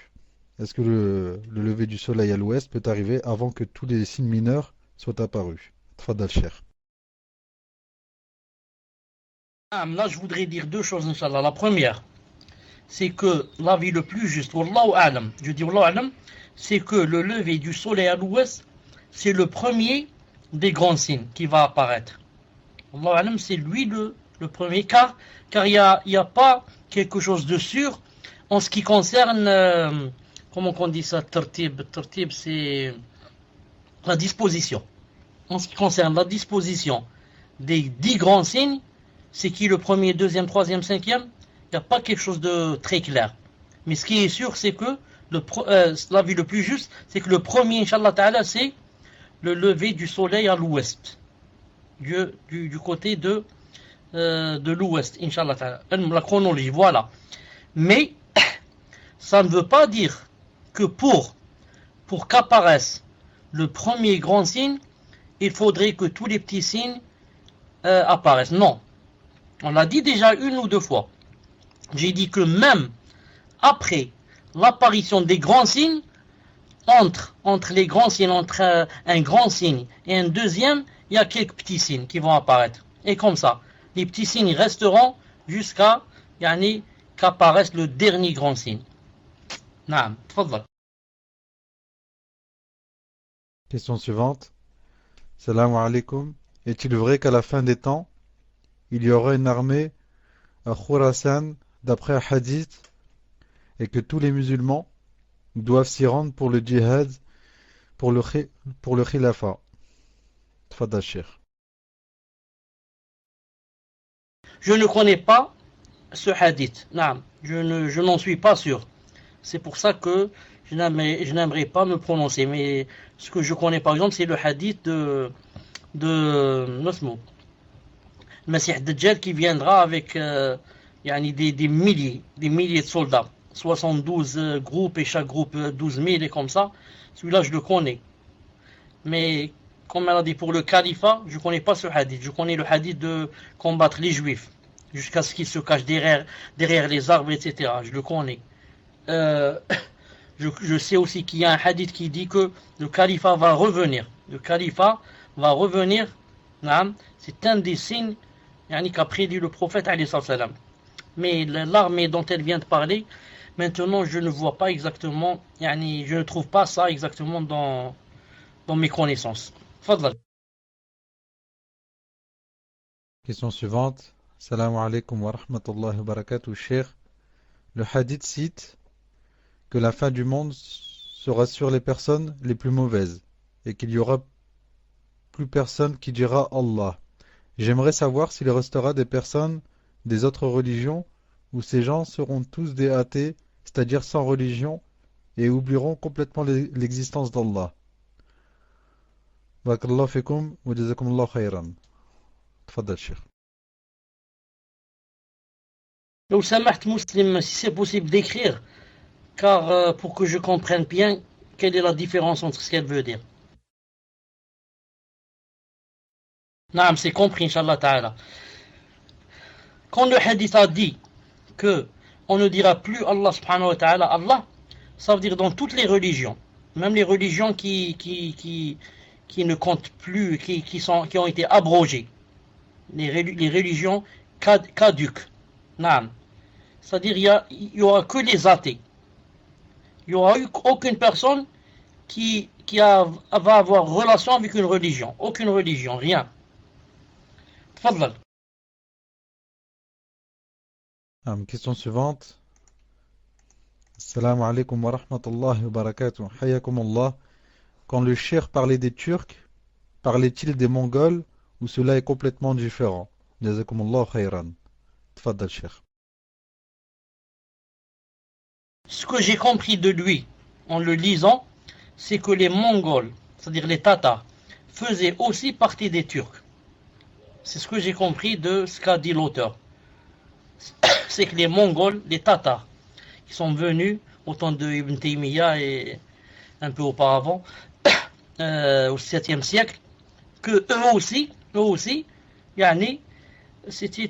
Speaker 2: Est-ce que le lever du soleil à l'ouest peut arriver avant que tous les signes mineurs soient apparus? Tfadal, cher.
Speaker 1: Là, je voudrais dire deux choses, Inch'Allah. La première, c'est que l'avis le plus juste, Wallahu a'lam, je dis Wallahu a'lam, c'est que le lever du soleil à l'ouest, c'est le premier des grands signes qui va apparaître. Wallahu a'lam, c'est lui le premier, car il y a pas quelque chose de sûr en ce qui concerne, comment on dit ça, tartib, c'est la disposition. En ce qui concerne la disposition des 10 grands signes, c'est qui le premier, deuxième, troisième, cinquième? Il n'y a pas quelque chose de très clair. Mais ce qui est sûr, c'est que l'avis le plus juste, c'est que le premier, Inch'Allah Ta'ala, c'est le lever du soleil à l'ouest. Du côté de l'ouest, Inch'Allah Ta'ala. La chronologie, voilà. Mais, ça ne veut pas dire que pour qu'apparaisse le premier grand signe, il faudrait que tous les petits signes apparaissent. Non. On l'a dit déjà une ou deux fois. J'ai dit que même après l'apparition des grands signes, entre les grands signes, entre un grand signe et un deuxième, il y a quelques petits signes qui vont apparaître. Et comme ça, les petits signes resteront jusqu'à qu'apparaisse le dernier grand signe. Naam, tfadal.
Speaker 2: Question suivante. Salam alaikum. Est-il vrai qu'à la fin des temps, il y aura une armée à Khurasan d'après un hadith et que tous les musulmans doivent s'y rendre pour le djihad, pour le khilafa? Tfadal, cher.
Speaker 1: Je ne connais pas ce hadith. Naam, je n'en suis pas sûr. C'est pour ça que je n'aimerais pas me prononcer. Mais ce que je connais par exemple, c'est le hadith de Nosmo. Le Messie Dajjal qui viendra avec des milliers de soldats. 72 groupes et chaque groupe 12 000 et comme ça. Celui-là, je le connais. Mais comme elle a dit pour le califat, je ne connais pas ce hadith. Je connais le hadith de combattre les juifs jusqu'à ce qu'ils se cachent derrière les arbres, etc. Je le connais. Je sais aussi qu'il y a un hadith qui dit que le califat va revenir. Le califat va revenir. C'est un des signes qu'a prédit le prophète. Mais l'armée dont elle vient de parler, maintenant je ne vois pas exactement, je ne trouve pas ça exactement dans mes connaissances. Fadal.
Speaker 2: Question suivante. Salam alaikum wa rahmatullahi wa barakatuh, cher. Le hadith cite que la fin du monde sera sur les personnes les plus mauvaises et qu'il y aura plus personne qui dira Allah. J'aimerais savoir s'il restera des personnes des autres religions ou ces gens seront tous des athées, c'est-à-dire sans religion, et oublieront complètement l'existence d'Allah. Barakallahu fikum wa jazakumullahu khayran. Tfadal, cher.
Speaker 1: لو سمحت مسلم, si c'est possible d'écrire car pour que je comprenne bien quelle est la différence entre ce qu'elle veut dire. Naam, c'est compris, Inch'Allah Ta'ala. Quand le hadith a dit que on ne dira plus Allah subhanahu wa ta'ala, Allah, ça veut dire dans toutes les religions, même les religions qui ne comptent plus, qui ont été abrogées, les religions caduques. Naam. C'est-à-dire il n'y aura que les athées. Il n'y aura eu aucune personne qui va avoir relation avec une religion. Aucune religion, rien. Tfadlal.
Speaker 2: Question suivante. Assalamu alaikum wa rahmatullahi wa barakatuh. Hayakum Allah. Quand le cheikh parlait des Turcs, parlait-il des Mongols ou cela est complètement différent? Jazakum Allah khayran. Tfaddal cheikh.
Speaker 1: Ce que j'ai compris de lui en le lisant, c'est que les Mongols, c'est-à-dire les Tatars, faisaient aussi partie des Turcs. C'est ce que j'ai compris de ce qu'a dit l'auteur. C'est que les Mongols, les Tatars, qui sont venus au temps de Ibn Taymiyyah et un peu auparavant, au 7e siècle, que eux aussi, yani, c'était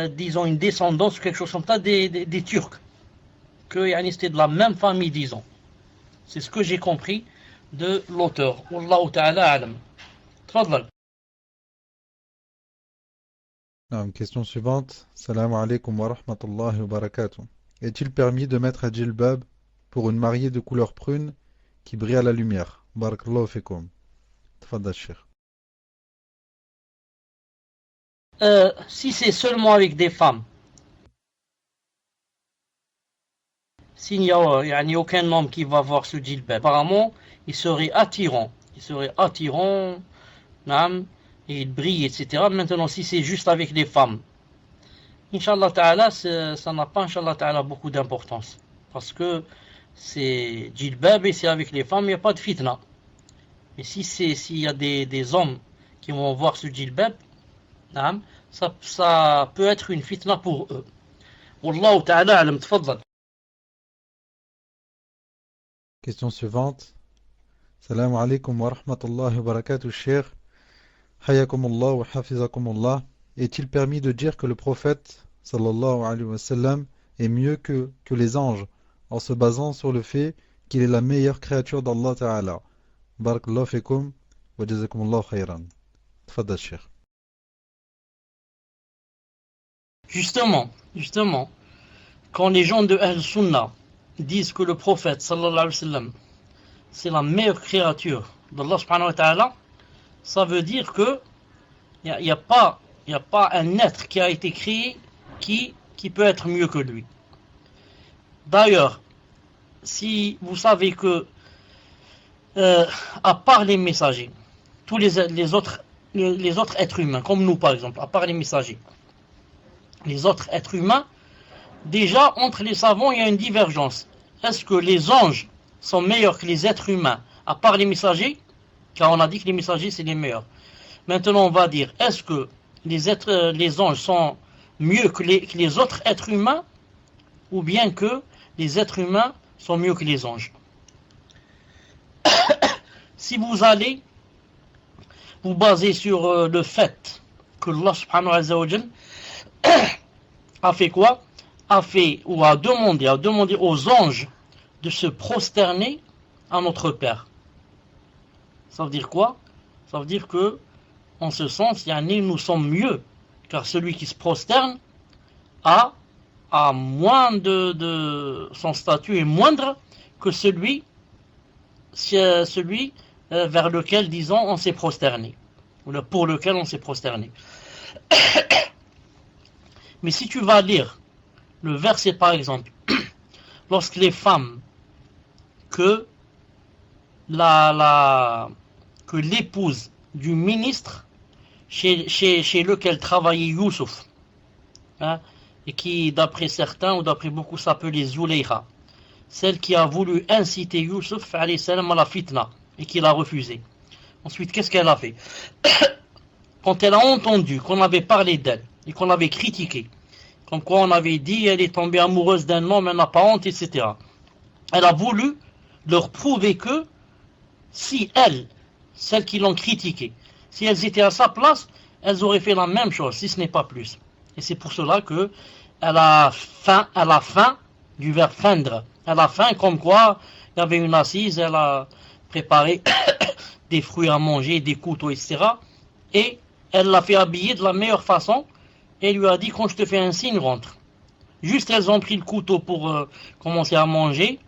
Speaker 1: disons, une descendance, quelque chose comme ça, des Turcs. Que yani, c'était de la même famille, disons. C'est ce que j'ai compris de l'auteur. Wallahu ta'ala alam. Tfadlal.
Speaker 2: Question suivante. Salam alaikum wa rahmatullahi wa barakatuh. Est-il permis de mettre un djilbab pour une mariée de couleur prune qui brille à la lumière? Barakallahu fikum. Tfaddal cheikh.
Speaker 1: Si c'est seulement avec des femmes, s'il n'y a aucun homme qui va voir ce djilbab, apparemment, il serait attirant. Naam, et il brille, etc. Maintenant, si c'est juste avec les femmes, Inch'Allah Ta'ala, ça n'a pas, Inch'Allah Ta'ala, beaucoup d'importance. Parce que c'est djilbab et c'est avec les femmes, il n'y a pas de fitna. Mais s'il y a des hommes qui vont voir ce djilbab, ça peut être une fitna pour eux. Wallahu Ta'ala alam, tfaddal.
Speaker 2: Question suivante. Salam alaikum wa rahmatullahi wa barakatuh, cheikh. Hayakumullah wa hafizakumullah. Est-il permis de dire que le prophète, sallallahu alayhi wa sallam, est mieux que les anges, en se basant sur le fait qu'il est la meilleure créature d'Allah Ta'ala? Barakallahu fikum wa jazakumullahu khayran. Tfaddal cheikh.
Speaker 1: Justement, quand les gens de Ahl-Sunnah disent que le prophète, sallallahu alayhi wa sallam, c'est la meilleure créature d'Allah subhanahu wa ta'ala, ça veut dire que il n'y a pas un être qui a été créé qui peut être mieux que lui. D'ailleurs, si vous savez que à part les messagers, tous les autres êtres humains, comme nous par exemple, à part les messagers, les autres êtres humains, déjà entre les savants il y a une divergence. Est-ce que les anges sont meilleurs que les êtres humains, à part les messagers? Car on a dit que les messagers c'est les meilleurs. Maintenant on va dire, est-ce que les anges sont mieux que les autres êtres humains, ou bien que les êtres humains sont mieux que les anges? Si vous allez vous baser sur le fait que Allah subhanahu wa ta'ala a fait quoi? A demandé aux anges de se prosterner à notre Père. Ça veut dire quoi? Ça veut dire que, en ce sens, nous sommes mieux, car celui qui se prosterne a moins son statut est moindre que celui vers lequel, disons, on s'est prosterné, ou pour lequel on s'est prosterné. Mais si tu vas lire le verset, par exemple, lorsque les femmes que l'épouse du ministre chez lequel travaillait Youssouf, et qui, d'après certains, ou d'après beaucoup, s'appelait Zuleika, celle qui a voulu inciter Youssouf alayhi salam à la fitna, et qui l'a refusé. Ensuite, qu'est-ce qu'elle a fait? Quand elle a entendu qu'on avait parlé d'elle, et qu'on l'avait critiquée, comme quoi on avait dit elle est tombée amoureuse d'un homme, elle n'a pas honte, etc. elle a voulu leur prouver que si elles, celles qui l'ont critiqué, si elles étaient à sa place, elles auraient fait la même chose, si ce n'est pas plus. Et c'est pour cela que elle a faim du verbe feindre. Elle a faim comme quoi il y avait une assise, elle a préparé des fruits à manger, des couteaux, etc. Et elle l'a fait habiller de la meilleure façon et lui a dit quand je te fais un signe, rentre. Juste elles ont pris le couteau pour commencer à manger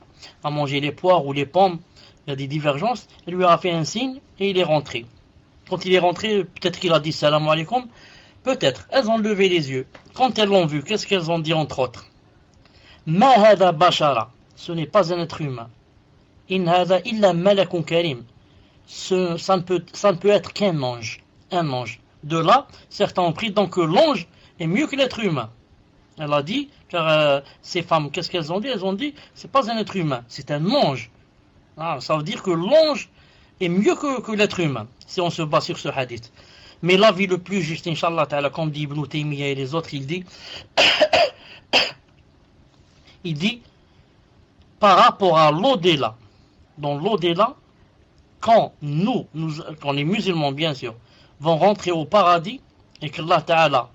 Speaker 1: les poires ou les pommes, il y a des divergences, elle lui a fait un signe et il est rentré. Quand il est rentré, peut-être qu'il a dit salam alaikum, peut-être, elles ont levé les yeux. Quand elles l'ont vu, qu'est-ce qu'elles ont dit entre autres? Ma hada bashara, ce n'est pas un être humain. In hada illa malakun karim, ça ne peut être qu'un ange, un ange. De là, certains ont pris donc que l'ange est mieux que l'être humain. Elle a dit, car ces femmes, qu'est-ce qu'elles ont dit? Elles ont dit, c'est pas un être humain, c'est un ange. Ah, ça veut dire que l'ange est mieux que l'être humain, si on se base sur ce hadith. Mais l'avis le plus juste, Inch'Allah Ta'ala, comme dit Ibn Taymiyyah et les autres, il dit, par rapport à l'au-delà, dans l'au-delà, quand les musulmans bien sûr, vont rentrer au paradis, et que Allah Ta'ala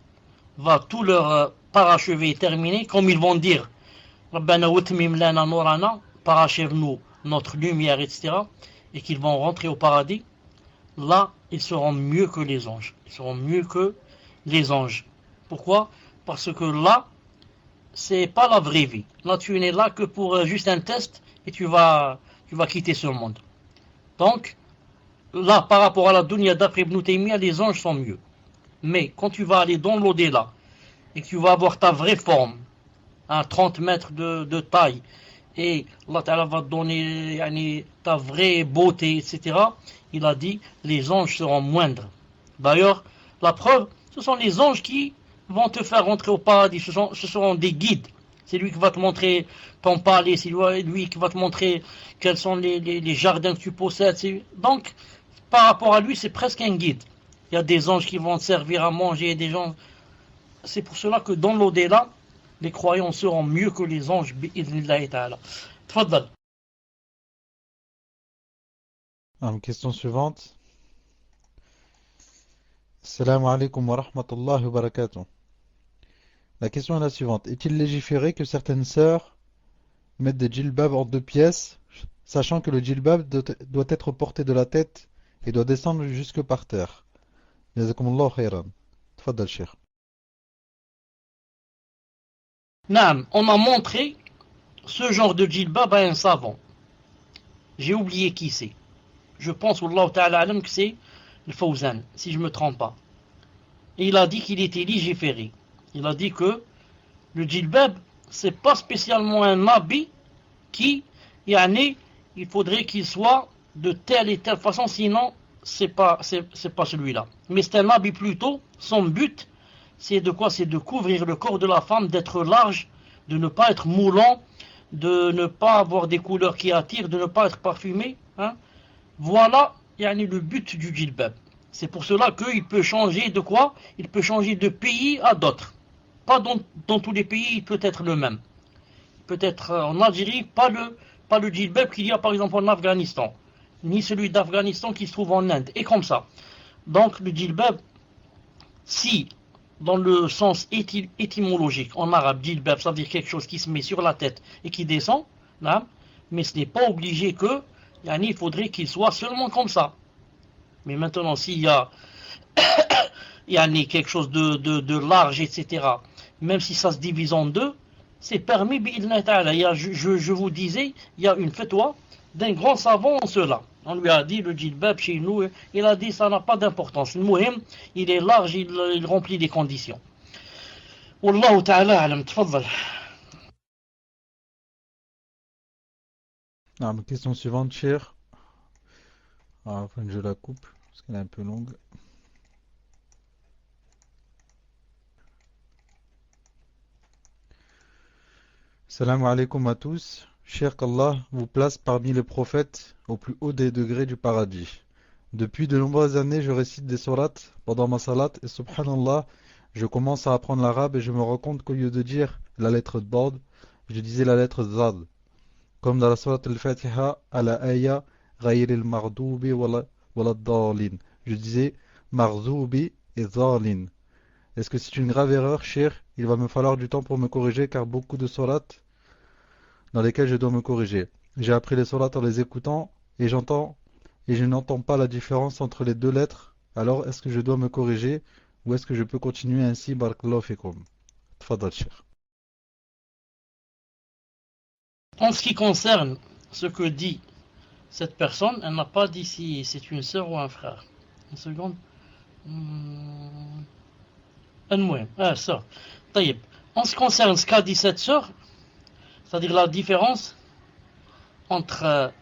Speaker 1: va tout leur parachever et terminer, comme ils vont dire, Rabbana utmim lana nurana, parachève-nous notre lumière, etc., et qu'ils vont rentrer au paradis, là, ils seront mieux que les anges. Ils seront mieux que les anges. Pourquoi? Parce que là, c'est pas la vraie vie. Là, tu n'es là que pour juste un test et tu vas quitter ce monde. Donc, là, par rapport à la dunya d'après Ibn Taymiyyah, les anges sont mieux. Mais quand tu vas aller dans l'au-delà et que tu vas avoir ta vraie forme, à 30 mètres de taille, et Allah Ta'ala va te donner ta vraie beauté, etc., il a dit, les anges seront moindres. D'ailleurs, la preuve, ce sont les anges qui vont te faire rentrer au paradis, ce seront des guides. C'est lui qui va te montrer ton palais, c'est lui qui va te montrer quels sont les jardins que tu possèdes. Donc, par rapport à lui, c'est presque un guide. Il y a des anges qui vont te servir à manger, des gens. C'est pour cela que dans l'au-delà, les croyants seront mieux que les anges, bi'idhnillahi ta'ala. Tfaddal.
Speaker 2: Question suivante. Assalamu alaikum wa rahmatullahi wa barakatuh. La question est la suivante. Est-il légiféré que certaines sœurs mettent des djilbabs en 2 pièces, sachant que le djilbab doit être porté de la tête et doit descendre jusque par terre? Jazakumullahu khairan. Tfaddal, Cheikh.
Speaker 1: Naam, on a montré ce genre de djilbab à un savant. J'ai oublié qui c'est. Je pense, Wallahu ta'ala alam, que c'est le Fawzan, si je ne me trompe pas. Et il a dit qu'il était légiféré. Il a dit que le djilbab, c'est pas spécialement un habit qui, il faudrait qu'il soit de telle et telle façon, sinon c'est pas celui-là. Mais c'est un habit plutôt, son but, c'est de quoi? C'est de couvrir le corps de la femme, d'être large, de ne pas être moulant, de ne pas avoir des couleurs qui attirent, de ne pas être parfumé. Hein. Voilà le but du djilbab. C'est pour cela qu'il peut changer de quoi? Il peut changer de pays à d'autres. Pas dans tous les pays, il peut être le même. Peut-être en Algérie, pas le djilbab qu'il y a par exemple en Afghanistan, ni celui d'Afghanistan qui se trouve en Inde, et comme ça. Donc le djilbab, si dans le sens étymologique, en arabe, djilbab, ça veut dire quelque chose qui se met sur la tête et qui descend, là, mais ce n'est pas obligé que, il faudrait qu'il soit seulement comme ça. Mais maintenant, s'il y a quelque chose de large, etc., même si ça se divise en deux, c'est permis, bi'idhnillahi ta'ala. Je vous disais, il y a une fatwa d'un grand savant en cela. On lui a dit, le djilbab chez nous, il a dit, ça n'a pas d'importance. Le muhim, il est large, il remplit les conditions. Wallahu ta'ala alam, tfaddal.
Speaker 2: Question suivante, cher. Enfin, je la coupe, parce qu'elle est un peu longue. Salam alaikum à tous. Cher qu'Allah vous place parmi les prophètes au plus haut des degrés du paradis. Depuis de nombreuses années, je récite des sourates pendant ma salat et subhanallah, je commence à apprendre l'arabe et je me rends compte qu'au lieu de dire la lettre Dad, je disais la lettre Zad. Comme dans la sourate al-Fatiha, à la aya غير المغضوب ولا الضالين. Je disais maghzoubi et dhalin. Est-ce que c'est une grave erreur, cher? Il va me falloir du temps pour me corriger car beaucoup de sourates dans lesquelles je dois me corriger. J'ai appris les sourates en les écoutant et je n'entends pas la différence entre les deux lettres. Alors est-ce que je dois me corriger ou est-ce que je peux continuer ainsi? Barakallahu fikum. Tfadal, cher.
Speaker 1: En ce qui concerne ce que dit cette personne, elle n'a pas dit si c'est une sœur ou un frère. Une seconde. Sœur. طيب. En ce qui concerne ce qu'a dit cette sœur, c'est-à-dire la différence entre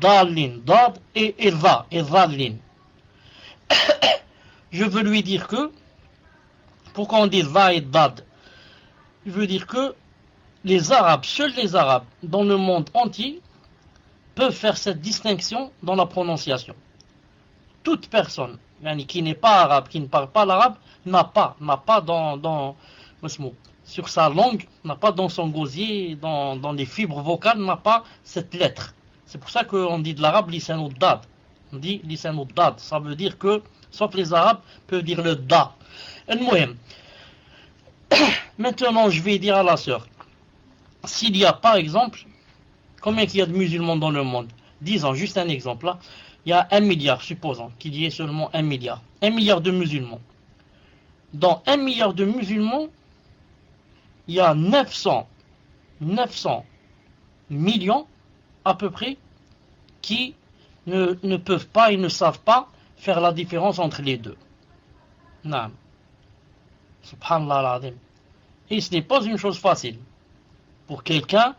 Speaker 1: dalin, dad et va, et dhalin. Je veux lui dire que, pourquoi on dit va et dad? Je veux dire que les Arabes, seuls les Arabes, dans le monde entier, peuvent faire cette distinction dans la prononciation. Toute personne qui n'est pas arabe, qui ne parle pas l'arabe, n'a pas sur sa langue, n'a pas dans son gosier, dans les fibres vocales, n'a pas cette lettre. C'est pour ça qu'on dit de l'arabe lisan ud-dad. On dit lisan ud-dad. Ça veut dire que, sauf les arabes, peuvent dire le da. Maintenant, je vais dire à la sœur, s'il y a par exemple, combien il y a de musulmans dans le monde? Disons, juste un exemple là, il y a 1 milliard, supposons qu'il y ait seulement 1 milliard. 1 milliard de musulmans. Dans 1 milliard de musulmans, il y a 900 millions à peu près qui ne peuvent pas et ne savent pas faire la différence entre les deux. Naam. Subhanallah al-Azim. Et ce n'est pas une chose facile pour quelqu'un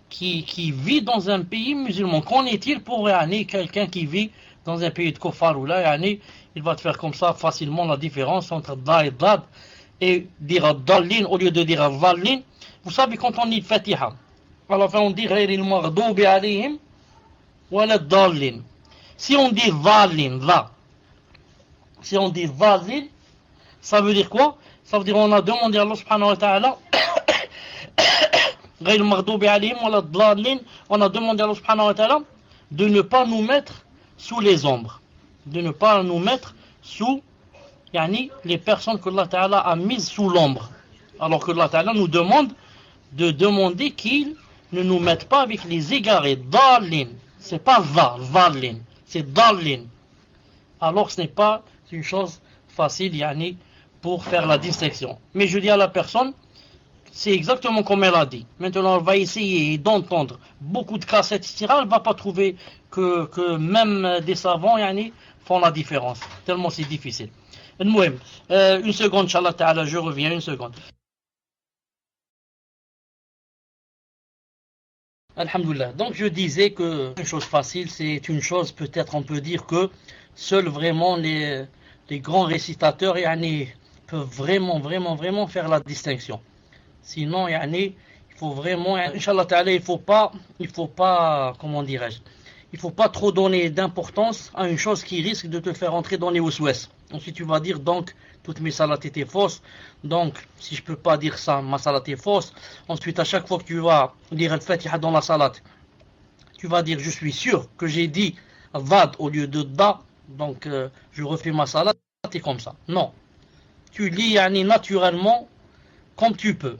Speaker 1: qui vit dans un pays musulman. Qu'en est-il pour quelqu'un qui vit dans un pays de Kofar ou là, il va te faire comme ça facilement la différence entre da et dad et dire dalin au lieu de dire dhalin. Vous savez, quand on dit Fatiha, à la fin on dit ghayril maghdubi alayhim wala dhalin. Si on dit dhalin, si on dit dhalin, ça veut dire quoi? Ça veut dire on a demandé à Allah subhanahu wa ta'ala غير المغضوب عليهم ولا الضالين, on a demandé à Allah subhanahu wa ta'ala de ne pas nous mettre sous les ombres, de ne pas nous mettre sous les personnes que Allah ta'ala a mises sous l'ombre, alors que Allah ta'ala nous demande de demander qu'il ne nous mette pas avec les égarés. Dalin, c'est pas valin, c'est dalin. Alors ce n'est pas une chose facile pour faire la distinction. Mais je dis à la personne, c'est exactement comme elle a dit. Maintenant, elle va essayer d'entendre beaucoup de cassettes, etc. Elle ne va pas trouver que même des savants font la différence. Tellement c'est difficile. Une seconde, Inch'Allah Ta'ala, je reviens, une seconde. Alhamdoulilah. Donc je disais que une chose facile, c'est une chose, peut-être on peut dire que seuls vraiment les grands récitateurs peuvent vraiment faire la distinction. Sinon, il faut vraiment, Inch'Allah Ta'ala, il faut pas, comment dirais-je, il faut pas trop donner d'importance à une chose qui risque de te faire entrer dans les waswas. Ensuite, tu vas dire, donc, toutes mes salades étaient fausses. Donc, si je peux pas dire ça, ma salade est fausse. Ensuite, à chaque fois que tu vas lire Al-Fatiha dans la salade, tu vas dire, je suis sûr que j'ai dit vad au lieu de da. Donc, je refais ma salade, et comme ça. Non. Tu lis, naturellement, comme tu peux.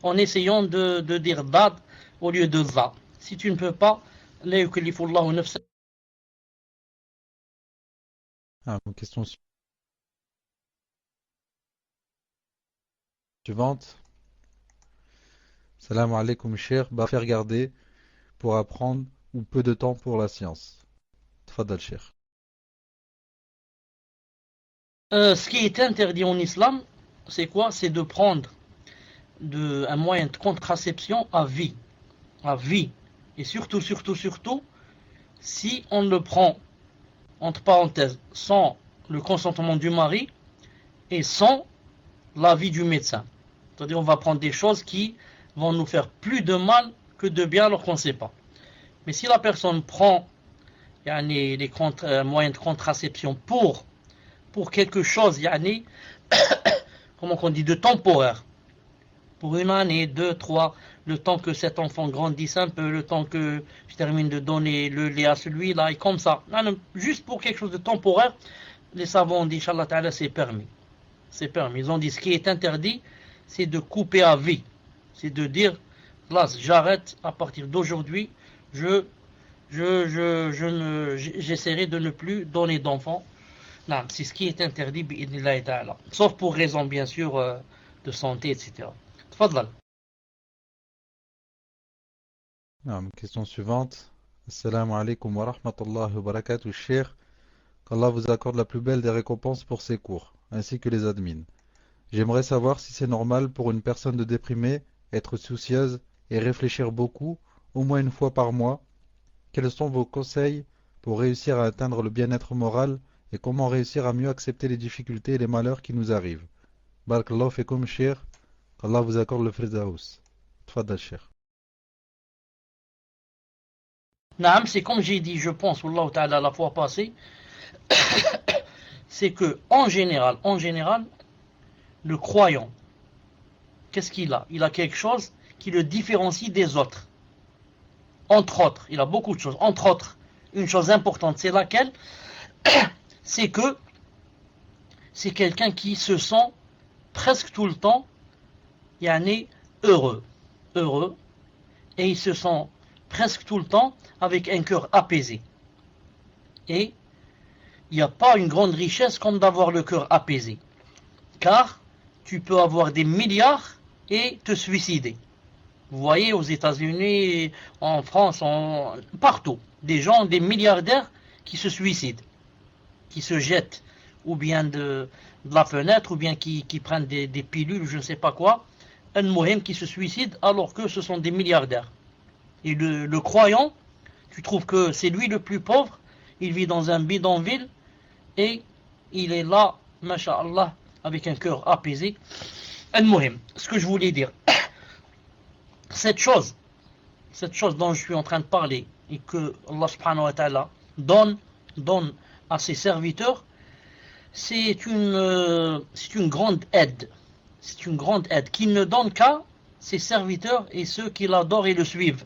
Speaker 1: En essayant de dire dad au lieu de za. Si tu ne peux pas, la yukallifullahu nafsan.
Speaker 2: Une question suivante. Salam alaikum, cher. Faire garder pour apprendre ou peu de temps pour la science. Tfadal, cher.
Speaker 1: Ce qui est interdit en islam, c'est quoi? C'est de prendre un moyen de contraception à vie. À vie. Et surtout, si on le prend, entre parenthèses, sans le consentement du mari et sans l'avis du médecin. C'est-à-dire on va prendre des choses qui vont nous faire plus de mal que de bien alors qu'on ne sait pas. Mais si la personne prend les moyens de contraception pour quelque chose, comment on dit, de temporaire, pour une année, 2, 3, le temps que cet enfant grandisse un peu, le temps que je termine de donner le lait à celui-là, et comme ça. Juste pour quelque chose de temporaire, les savants ont dit, Inch'Allah Ta'ala, c'est permis. C'est permis. Ils ont dit, ce qui est interdit, c'est de couper à vie. C'est de dire, là, j'arrête à partir d'aujourd'hui, j'essaierai de ne plus donner d'enfants. Non, c'est ce qui est interdit, bi'idnillahi ta'ala. Sauf pour raison, bien sûr, de santé, etc. Tfadlal.
Speaker 2: Question suivante. Assalamu alaikum wa rahmatullahi wa barakatuh, Cheikh. Qu'Allah vous accorde la plus belle des récompenses pour ces cours, ainsi que les admins. J'aimerais savoir si c'est normal pour une personne de déprimée, être soucieuse et réfléchir beaucoup, au moins une fois par mois. Quels sont vos conseils pour réussir à atteindre le bien-être moral et comment réussir à mieux accepter les difficultés et les malheurs qui nous arrivent? Barakallahu fikum, Cheikh. Qu'Allah vous accorde le firdaus. Tfadal, Cheikh.
Speaker 1: Naam, c'est comme j'ai dit, je pense, Wallahu ta'ala, la fois passée, c'est que, en général, le croyant, qu'est-ce qu'il a? Il a quelque chose qui le différencie des autres. Entre autres, il a beaucoup de choses. Entre autres, une chose importante, c'est laquelle? C'est que c'est quelqu'un qui se sent presque tout le temps, heureux. Heureux. Et il se sent presque tout le temps avec un cœur apaisé. Et il n'y a pas une grande richesse comme d'avoir le cœur apaisé. Car tu peux avoir des milliards et te suicider. Vous voyez, aux États-Unis, en France, partout, des gens, des milliardaires qui se suicident, qui se jettent ou bien de la fenêtre, ou bien qui prennent des pilules, je ne sais pas quoi, un mohim qui se suicide alors que ce sont des milliardaires. Et le croyant, tu trouves que c'est lui le plus pauvre, il vit dans un bidonville, et il est là, masha'Allah, avec un cœur apaisé. Un mohim, ce que je voulais dire, cette chose dont je suis en train de parler, et que Allah subhanahu wa ta'ala donne à ses serviteurs, c'est une grande aide. C'est une grande aide qu'il ne donne qu'à ses serviteurs et ceux qui l'adorent et le suivent.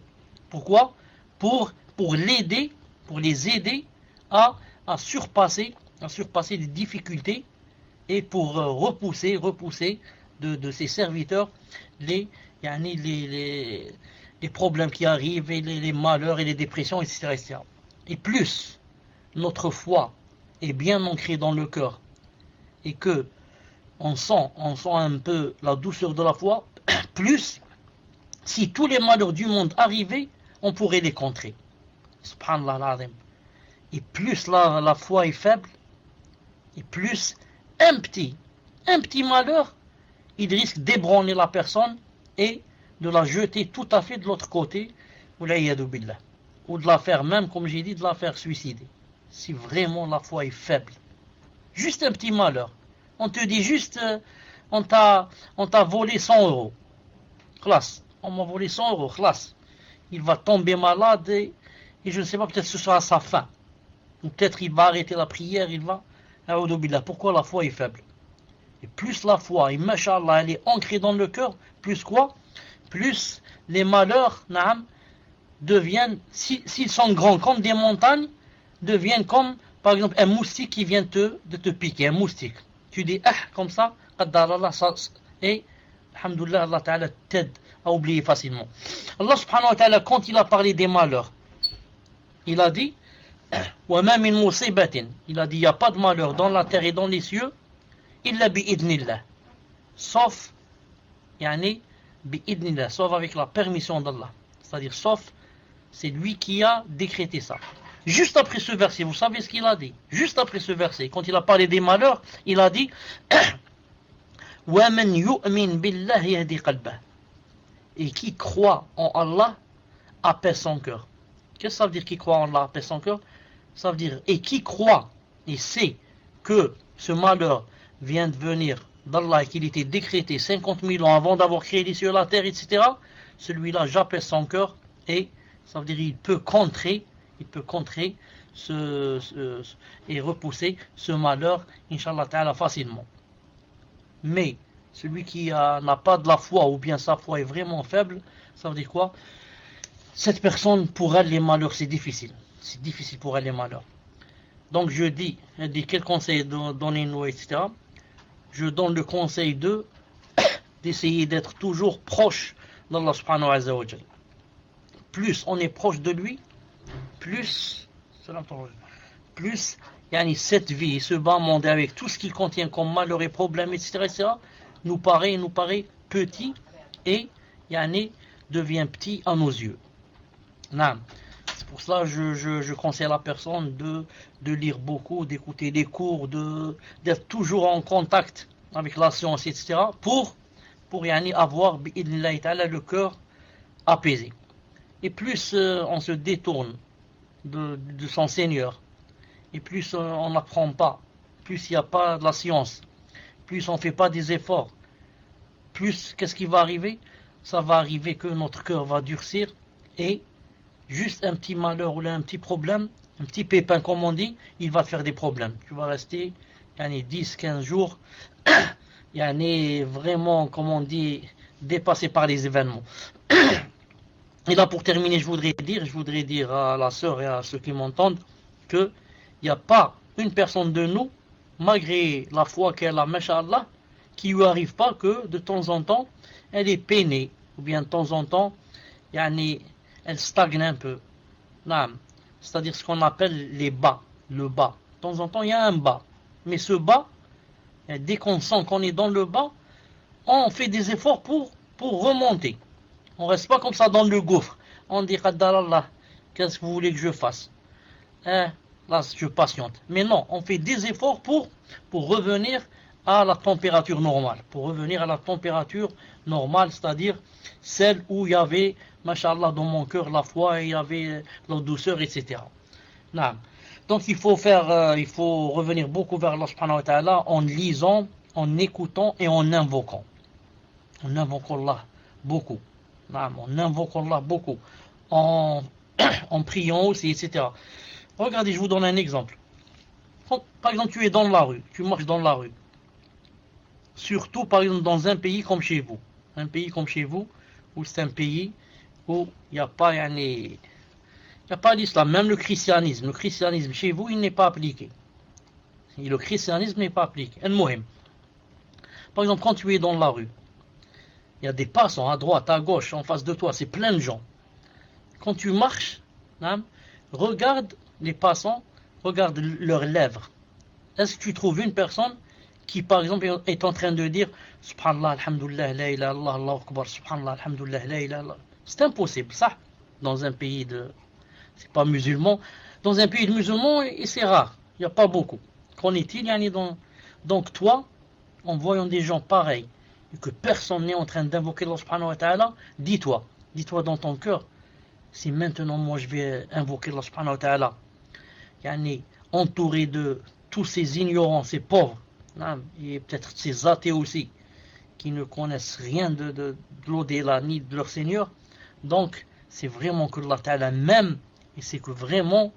Speaker 1: Pourquoi? Pour les aider à surpasser les difficultés et pour repousser de ses serviteurs les problèmes qui arrivent, et les malheurs et les dépressions, etc., etc. Et plus notre foi est bien ancrée dans le cœur et que on sent un peu la douceur de la foi, plus si tous les malheurs du monde arrivaient, on pourrait les contrer. Subhanallah al-Azim. Et plus la foi est faible, et plus un petit malheur, il risque d'ébranler la personne et de la jeter tout à fait de l'autre côté, ou de la faire même, comme j'ai dit, de la faire suicider. Si vraiment la foi est faible. Juste un petit malheur. On te dit juste, on t'a volé 100 euros. Classe. On m'a volé 100 euros. Classe. Il va tomber malade et je ne sais pas, peut-être ce sera sa fin. Ou peut-être il va arrêter la prière, il va. Pourquoi la foi est faible? Et plus la foi, et mashallah, elle est ancrée dans le cœur, plus quoi? Plus les malheurs, deviennent, s'ils sont grands comme des montagnes, deviennent comme, par exemple, un moustique qui vient de te piquer, un moustique. Tu dis, comme ça, et, alhamdoulilah, Allah Ta'ala t'aide à oublier facilement. Allah subhanahu wa ta'ala, quand il a parlé des malheurs, il a dit, وَمَا مِن مُصِيبَةٍ, il a dit, il n'y a pas de malheur dans la terre et dans les cieux, إِلَّا بِإِذْنِ sauf, بِإِذْنِ sauf avec la permission d'Allah. C'est-à-dire, sauf, c'est lui qui a décrété ça. Juste après ce verset, vous savez ce qu'il a dit? Juste après ce verset, quand il a parlé des malheurs, il a dit وَمَنْ يُؤْمِنْ بِاللَّهِ يَهْدِي قَلْبَهُ, et qui croit en Allah apaise son cœur. Qu'est-ce que ça veut dire qui croit en Allah apaise son cœur? Ça veut dire, et qui croit et sait que ce malheur vient de venir d'Allah et qu'il était décrété 50 000 ans avant d'avoir créé les cieux et la terre, etc., celui-là, j'apaise son cœur, et ça veut dire il peut contrer et repousser ce malheur, Inch'Allah Ta'ala, facilement. Mais celui qui n'a pas de la foi, ou bien sa foi est vraiment faible, ça veut dire quoi? Cette personne, pour elle, les malheurs, c'est difficile. C'est difficile pour elle, les malheurs. Donc je dis, elle dit quel conseil donnez-nous, etc. Je donne le conseil d'essayer d'être toujours proche d'Allah subhanahu wa ta'ala. Plus on est proche de lui, plus yani, cette vie, ce bas monde avec tout ce qu'il contient comme malheur et problèmes, etc., nous paraît petit et yani, devient petit à nos yeux. C'est pour ça que je conseille à la personne de lire beaucoup, d'écouter des cours, d'être toujours en contact avec la science, etc. pour yani, avoir le cœur apaisé. Et plus on se détourne de son Seigneur, et plus on n'apprend pas, plus il n'y a pas de la science, plus on ne fait pas des efforts, plus qu'est-ce qui va arriver? Ça va arriver que notre cœur va durcir et juste un petit malheur ou un petit problème, un petit pépin comme on dit, il va faire des problèmes. Tu vas rester 10-15 jours vraiment, comme on dit, dépassé par les événements. Et là, pour terminer, je voudrais dire à la sœur et à ceux qui m'entendent qu'il n'y a pas une personne de nous, malgré la foi qu'elle a, Masha'Allah, qui lui arrive pas que de temps en temps, elle est peinée, ou bien de temps en temps, elle stagne un peu. C'est-à-dire ce qu'on appelle les bas, le bas. De temps en temps, il y a un bas. Mais ce bas, dès qu'on sent qu'on est dans le bas, on fait des efforts pour remonter. On ne reste pas comme ça dans le gouffre. On dit, Qaddarallah, qu'est-ce que vous voulez que je fasse? Là, je patiente. Mais non, on fait des efforts pour revenir à la température normale. Pour revenir à la température normale, c'est-à-dire celle où il y avait, Masha'Allah, dans mon cœur, la foi, et il y avait la douceur, etc. Donc il faut revenir beaucoup vers Allah subhanahu wa ta'ala en lisant, en écoutant et en invoquant. En invoquant Allah beaucoup. On invoque Allah beaucoup. En priant aussi, etc. Regardez, je vous donne un exemple. Par exemple, tu es dans la rue, tu marches dans la rue. Surtout, par exemple, dans un pays comme chez vous. Un pays comme chez vous, où c'est un pays où il n'y a pas l'islam, même le christianisme. Le christianisme chez vous, il n'est pas appliqué. Et le christianisme n'est pas appliqué. Par exemple, quand tu es dans la rue, il y a des passants à droite, à gauche, en face de toi, c'est plein de gens. Quand tu marches, regarde les passants, regarde leurs lèvres. Est-ce que tu trouves une personne qui, par exemple, est en train de dire Subhanallah, Alhamdulillah, la ilaha illallah, Allahu Akbar, Subhanallah, Alhamdulillah, la ilaha illallah. C'est impossible, ça, dans un pays c'est pas musulman. Dans un pays de musulmans, c'est rare. Il n'y a pas beaucoup. Qu'en est-il? Donc toi, en voyant des gens pareils, et que personne n'est en train d'invoquer Allah subhanahu wa ta'ala, dis-toi dans ton cœur, si maintenant moi je vais invoquer Allah subhanahu wa ta'ala, entouré de tous ces ignorants, ces pauvres, et peut-être ces athées aussi, qui ne connaissent rien de l'au-delà ni de leur Seigneur, donc c'est vraiment que Allah ta'ala m'aime, et c'est que vraiment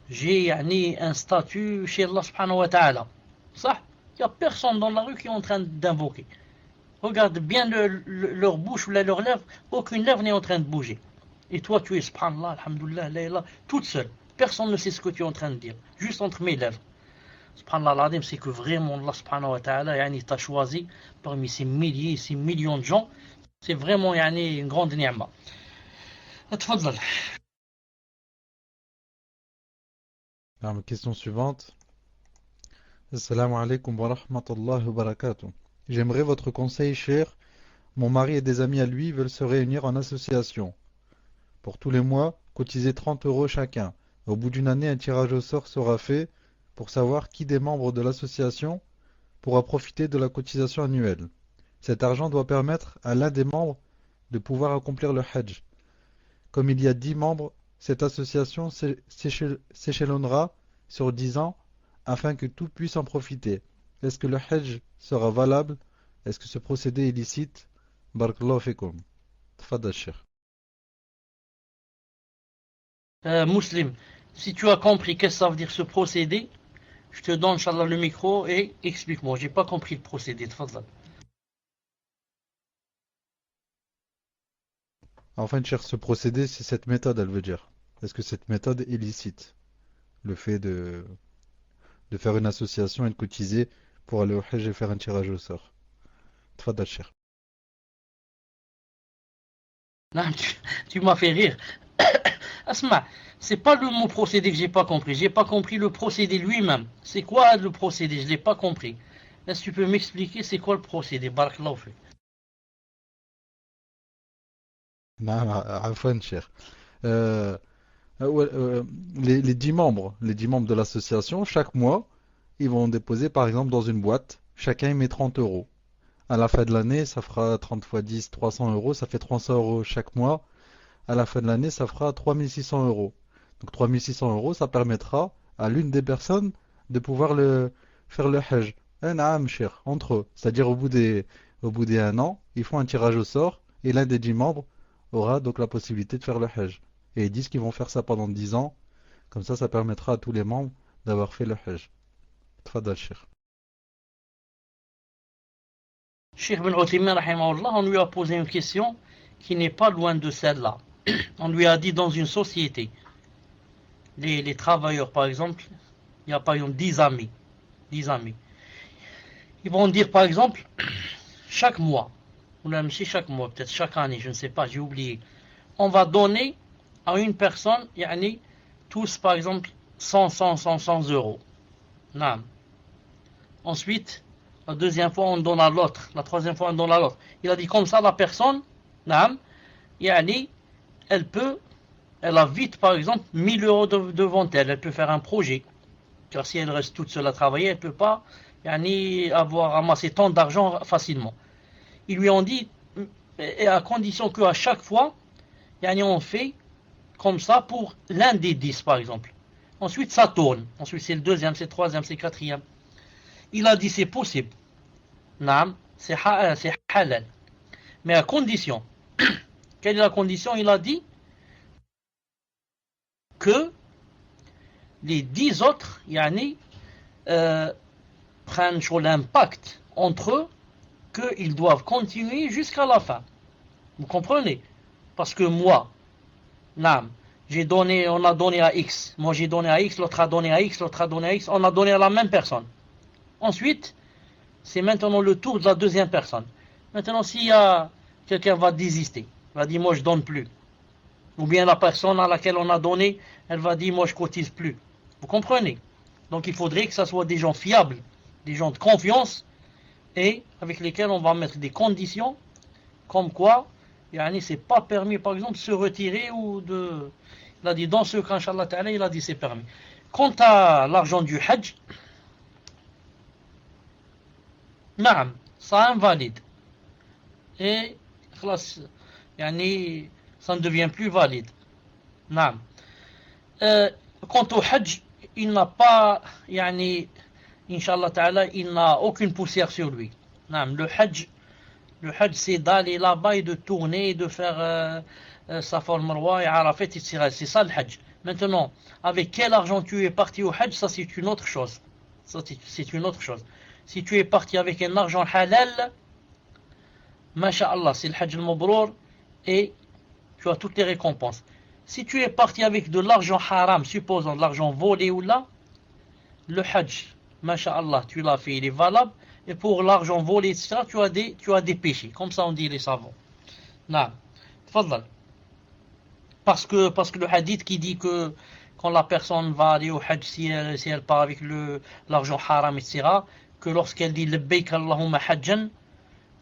Speaker 1: j'ai un statut chez Allah subhanahu wa ta'ala. Ça, il n'y a personne dans la rue qui est en train d'invoquer. Regarde bien leur bouche ou leurs lèvres, aucune lèvre n'est en train de bouger. Et toi, tu es subhanallah, alhamdulillah, la ilaha, toute seule. Personne ne sait ce que tu es en train de dire, juste entre mes lèvres. Subhanallah al-Azim, c'est que vraiment Allah subhanahu wa ta'ala t'a choisi parmi ces milliers, ces millions de gens. C'est vraiment une grande ni'ma. Tfadlal.
Speaker 2: Alors, question suivante. Assalamu alaikum wa rahmatullahi wa barakatuh. J'aimerais votre conseil, cher. Mon mari et des amis à lui veulent se réunir en association. Pour tous les mois, cotiser 30 € chacun. Au bout d'une année, un tirage au sort sera fait pour savoir qui des membres de l'association pourra profiter de la cotisation annuelle. Cet argent doit permettre à l'un des membres de pouvoir accomplir le Hajj. Comme il y a 10 membres, cette association s'échelonnera sur 10 ans afin que tout puisse en profiter. Est-ce que le Hajj sera valable? Est-ce que ce procédé est licite? Barakallahu fikum. Tfadal Cheikh.
Speaker 1: Muslim, si tu as compris qu'est-ce que ça veut dire ce procédé, je te donne, Inch'Allah, le micro et explique-moi. J'ai pas compris le procédé. Tfadal.
Speaker 2: Enfin, cher, ce procédé, c'est cette méthode, elle veut dire. Est-ce que cette méthode est licite? Le fait de faire une association et de cotiser pour aller au Hajj et faire un tirage au sort. Tfadal, cher.
Speaker 1: Non, tu m'as fait rire. Asma, c'est pas le mot procédé que j'ai pas compris. J'ai pas compris le procédé lui-même. C'est quoi le procédé? Je l'ai pas compris. Est-ce que tu peux m'expliquer c'est quoi le procédé? Barakallahu fik.
Speaker 2: Non, afwan, cher. Euh, ouais, les 10 membres de l'association, chaque mois, ils vont déposer par exemple dans une boîte. Chacun y met 30 euros. À la fin de l'année, ça fera 30 fois 10, 300 euros. Ça fait 300 euros chaque mois. À la fin de l'année, ça fera 3600 euros. Donc 3600 euros, ça permettra à l'une des personnes de pouvoir faire le Hajj. Un âme cher, entre eux. C'est-à-dire au bout des 1 an, ils font un tirage au sort et l'un des 10 membres aura donc la possibilité de faire le Hajj. Et ils disent qu'ils vont faire ça pendant 10 ans. Comme ça permettra à tous les membres d'avoir fait le Hajj. Tfadal, cher.
Speaker 1: Cheikh Ben Uthaymin, rahimahullah, on lui a posé une question qui n'est pas loin de celle-là. On lui a dit dans une société, les travailleurs par exemple, il y a par exemple 10 amis. 10 amis. Ils vont dire par exemple, chaque mois, ou même si chaque mois, peut-être chaque année, je ne sais pas, j'ai oublié, on va donner à une personne, yani, tous par exemple 100 euros. Non. Ensuite, la deuxième fois on donne à l'autre, la troisième fois on donne à l'autre. Il a dit comme ça la personne, non, yani, elle a vite par exemple 1000 euros devant elle, elle peut faire un projet. Car si elle reste toute seule à travailler, elle ne peut pas yani, avoir ramassé tant d'argent facilement. Ils lui ont dit, et à condition qu'à chaque fois, yani, on fait comme ça pour l'un des 10 par exemple. Ensuite ça tourne, ensuite c'est le deuxième, c'est le troisième, c'est le quatrième. Il a dit c'est possible, naam, c'est halal, mais à condition. Quelle est la condition? Il a dit que les 10 autres yani, prennent sur l'impact entre eux qu'ils doivent continuer jusqu'à la fin. Vous comprenez? Parce que moi, naam, on a donné à X, moi j'ai donné à X, l'autre a donné à X, l'autre a donné à X, on a donné à la même personne. Ensuite, c'est maintenant le tour de la deuxième personne. Maintenant, s'il y a quelqu'un va désister, va dire moi je donne plus, ou bien la personne à laquelle on a donné, elle va dire moi je cotise plus. Vous comprenez? Donc il faudrait que ça soit des gens fiables, des gens de confiance, et avec lesquels on va mettre des conditions, comme quoi, yani, c'est pas permis, par exemple, de se retirer ou de... Il a dit dans ce cas, Inch'Allah Ta'ala, il a dit c'est permis. Quant à l'argent du Hajj, naam, ça invalide. Et, yani, ça ne devient plus valide. Naam. Quant au Hajj, il n'a pas, yani, Inch'Allah Ta'ala, il n'a aucune poussière sur lui. Naam, le Hajj, c'est d'aller là-bas et de tourner, et de faire Safa al-Marwa et Arafat, etc. C'est ça le Hajj. Maintenant, avec quel argent tu es parti au Hajj, ça c'est une autre chose. Ça c'est une autre chose. Si tu es parti avec un argent halal, Masha'Allah, c'est le Hajj al-Mabrour et tu as toutes les récompenses. Si tu es parti avec de l'argent haram, supposons de l'argent volé ou là, le Hajj, Masha'Allah, tu l'as fait, il est valable. Et pour l'argent volé, etc., tu as des péchés. Comme ça, on dit les savants. Non. Tfadal. Parce que le hadith qui dit que quand la personne va aller au Hajj, si elle part avec l'argent haram, etc., que lorsqu'elle dit Labbaik Allahumma Hajjan,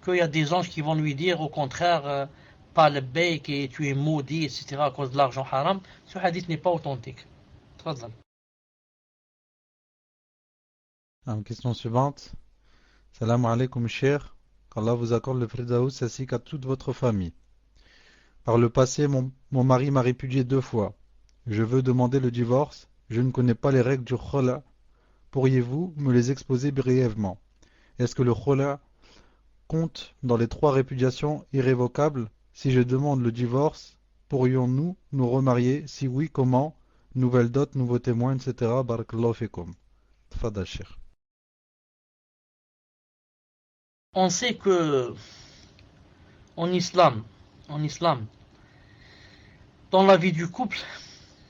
Speaker 1: qu'il y a des anges qui vont lui dire au contraire, pas Labbaik et tu es maudit, etc., à cause de l'argent haram. Ce hadith n'est pas authentique. Tfadal.
Speaker 2: Question suivante. Salam alaikum, cher. Qu'Allah vous accorde le Firdaus ainsi qu'à toute votre famille. Par le passé, mon mari m'a répudié 2 fois. Je veux demander le divorce. Je ne connais pas les règles du khola. Pourriez-vous me les exposer brièvement? Est-ce que le khola compte dans les 3 répudiations irrévocables? Si je demande le divorce, pourrions-nous nous remarier? Si oui, comment? Nouvelle dot, nouveaux témoins, etc. Barakallahu fikum. Tfadal, cher.
Speaker 1: On sait que en islam, dans la vie du couple,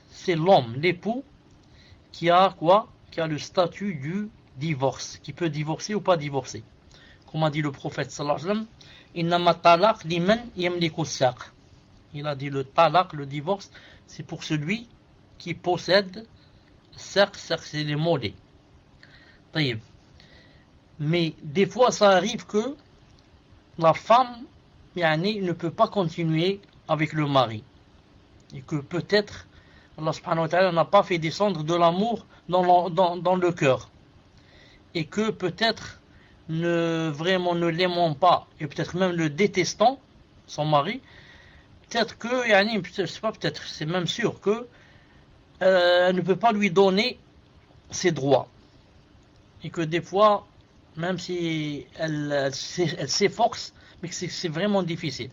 Speaker 1: c'est l'homme, l'époux, qui a quoi? Qui a le statut du divorce, qui peut divorcer ou pas divorcer. Comme a dit le prophète sallallahu alayhi wa sallam, innama talaq liman yamliku as-saq. Il a dit le talaq, le divorce, c'est pour celui qui possède saq, c'est les mollets. Mais des fois ça arrive que la femme ne peut pas continuer avec le mari. Et que peut-être Allah subhanahu wa ta'ala n'a pas fait descendre de l'amour dans le cœur. Et que peut-être vraiment ne l'aimant pas, et peut-être même le détestant, son mari, peut-être que, c'est même sûr que elle ne peut pas lui donner ses droits. Et que des fois, même si elle s'efforce, mais que c'est vraiment difficile.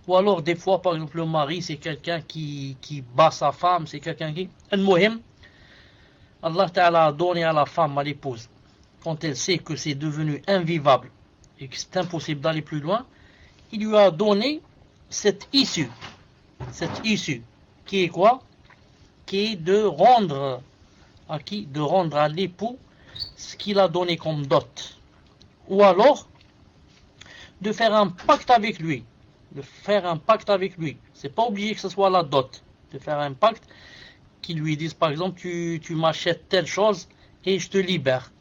Speaker 1: Ou alors des fois, par exemple, le mari, c'est quelqu'un qui bat sa femme, c'est quelqu'un qui... Al-Muhim, Allah Ta'ala a donné à la femme, à l'épouse, quand elle sait que c'est devenu invivable et que c'est impossible d'aller plus loin, il lui a donné cette issue, qui est quoi? Qui est de rendre à l'époux ce qu'il a donné comme dot. Ou alors, de faire un pacte avec lui. C'est pas obligé que ce soit la dot. De faire un pacte qui lui dise, par exemple, tu m'achètes telle chose et je te libère.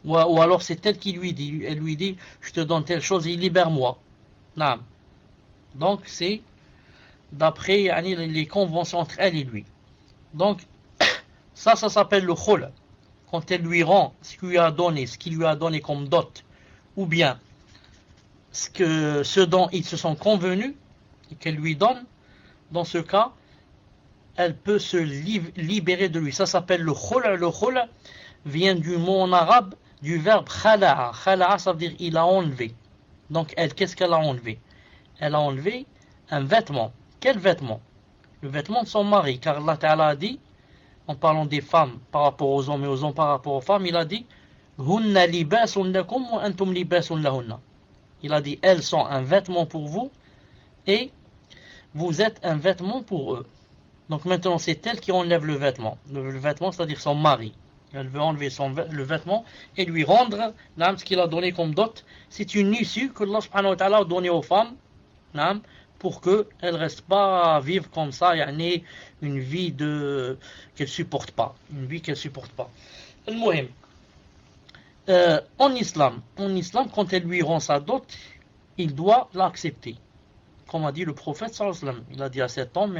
Speaker 1: Ou alors c'est elle qui lui dit, je te donne telle chose et libère-moi. Non. Donc c'est d'après les conventions entre elle et lui. Donc ça s'appelle le khul. Quand elle lui rend ce qu'il lui a donné comme dot, ou bien ce dont ils se sont convenus et qu'elle lui donne, dans ce cas, elle peut se libérer de lui. Ça s'appelle le khul. Le khul vient du mot en arabe, du verbe khala'a. Khala'a, ça veut dire il a enlevé. Donc elle, qu'est-ce qu'elle a enlevé? Elle a enlevé un vêtement. Quel vêtement? Le vêtement de son mari. Car Allah Ta'ala a dit, en parlant des femmes par rapport aux hommes et aux hommes par rapport aux femmes, il a dit Hunna libasun lakum wa antum libasun lahunna. Il a dit elles sont un vêtement pour vous et vous êtes un vêtement pour eux. Donc maintenant c'est elle qui enlève le vêtement. Le vêtement, c'est-à-dire son mari. Elle veut enlever le vêtement et lui rendre ce qu'il a donné comme dot. C'est une issue que Allah subhanahu wa ta'ala a donnée aux femmes pour qu'elles ne restent pas à vivre comme ça, une vie qu'elles ne supportent pas. Une vie qu'elles ne supportent pas. Al-Muhim. En islam, quand elle lui rend sa dot, il doit l'accepter. Comme a dit le prophète sallallahu alayhi wa sallam, il a dit à cet homme,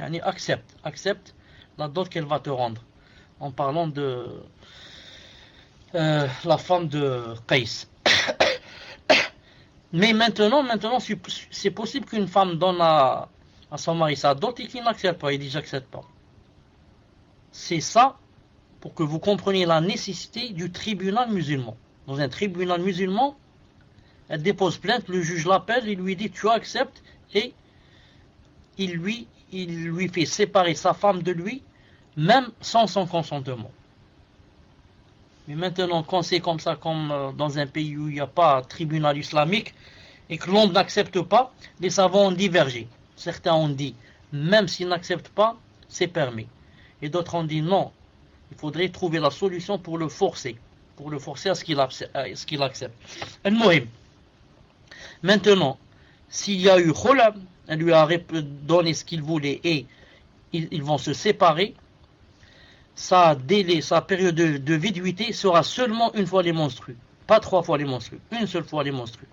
Speaker 1: accepte la dot qu'elle va te rendre. En parlant de la femme de Qais. Mais maintenant, c'est possible qu'une femme donne à son mari sa dot et qu'il n'accepte pas. Il dit j'accepte pas. C'est ça pour que vous compreniez la nécessité du tribunal musulman. Dans un tribunal musulman, elle dépose plainte, le juge l'appelle, il lui dit tu acceptes et il lui fait séparer sa femme de lui, même sans son consentement. Mais maintenant, quand c'est comme ça, comme dans un pays où il n'y a pas de tribunal islamique et que l'homme n'accepte pas, les savants ont divergé. Certains ont dit, même s'ils n'acceptent pas, c'est permis. Et d'autres ont dit non, il faudrait trouver la solution pour le forcer à ce qu'il accepte. Al-Muhim. Maintenant, s'il y a eu khula, elle lui a donné ce qu'il voulait et ils vont se séparer, sa période de viduité sera seulement une fois les menstrues, pas 3 fois les menstrues, une seule fois les menstrues.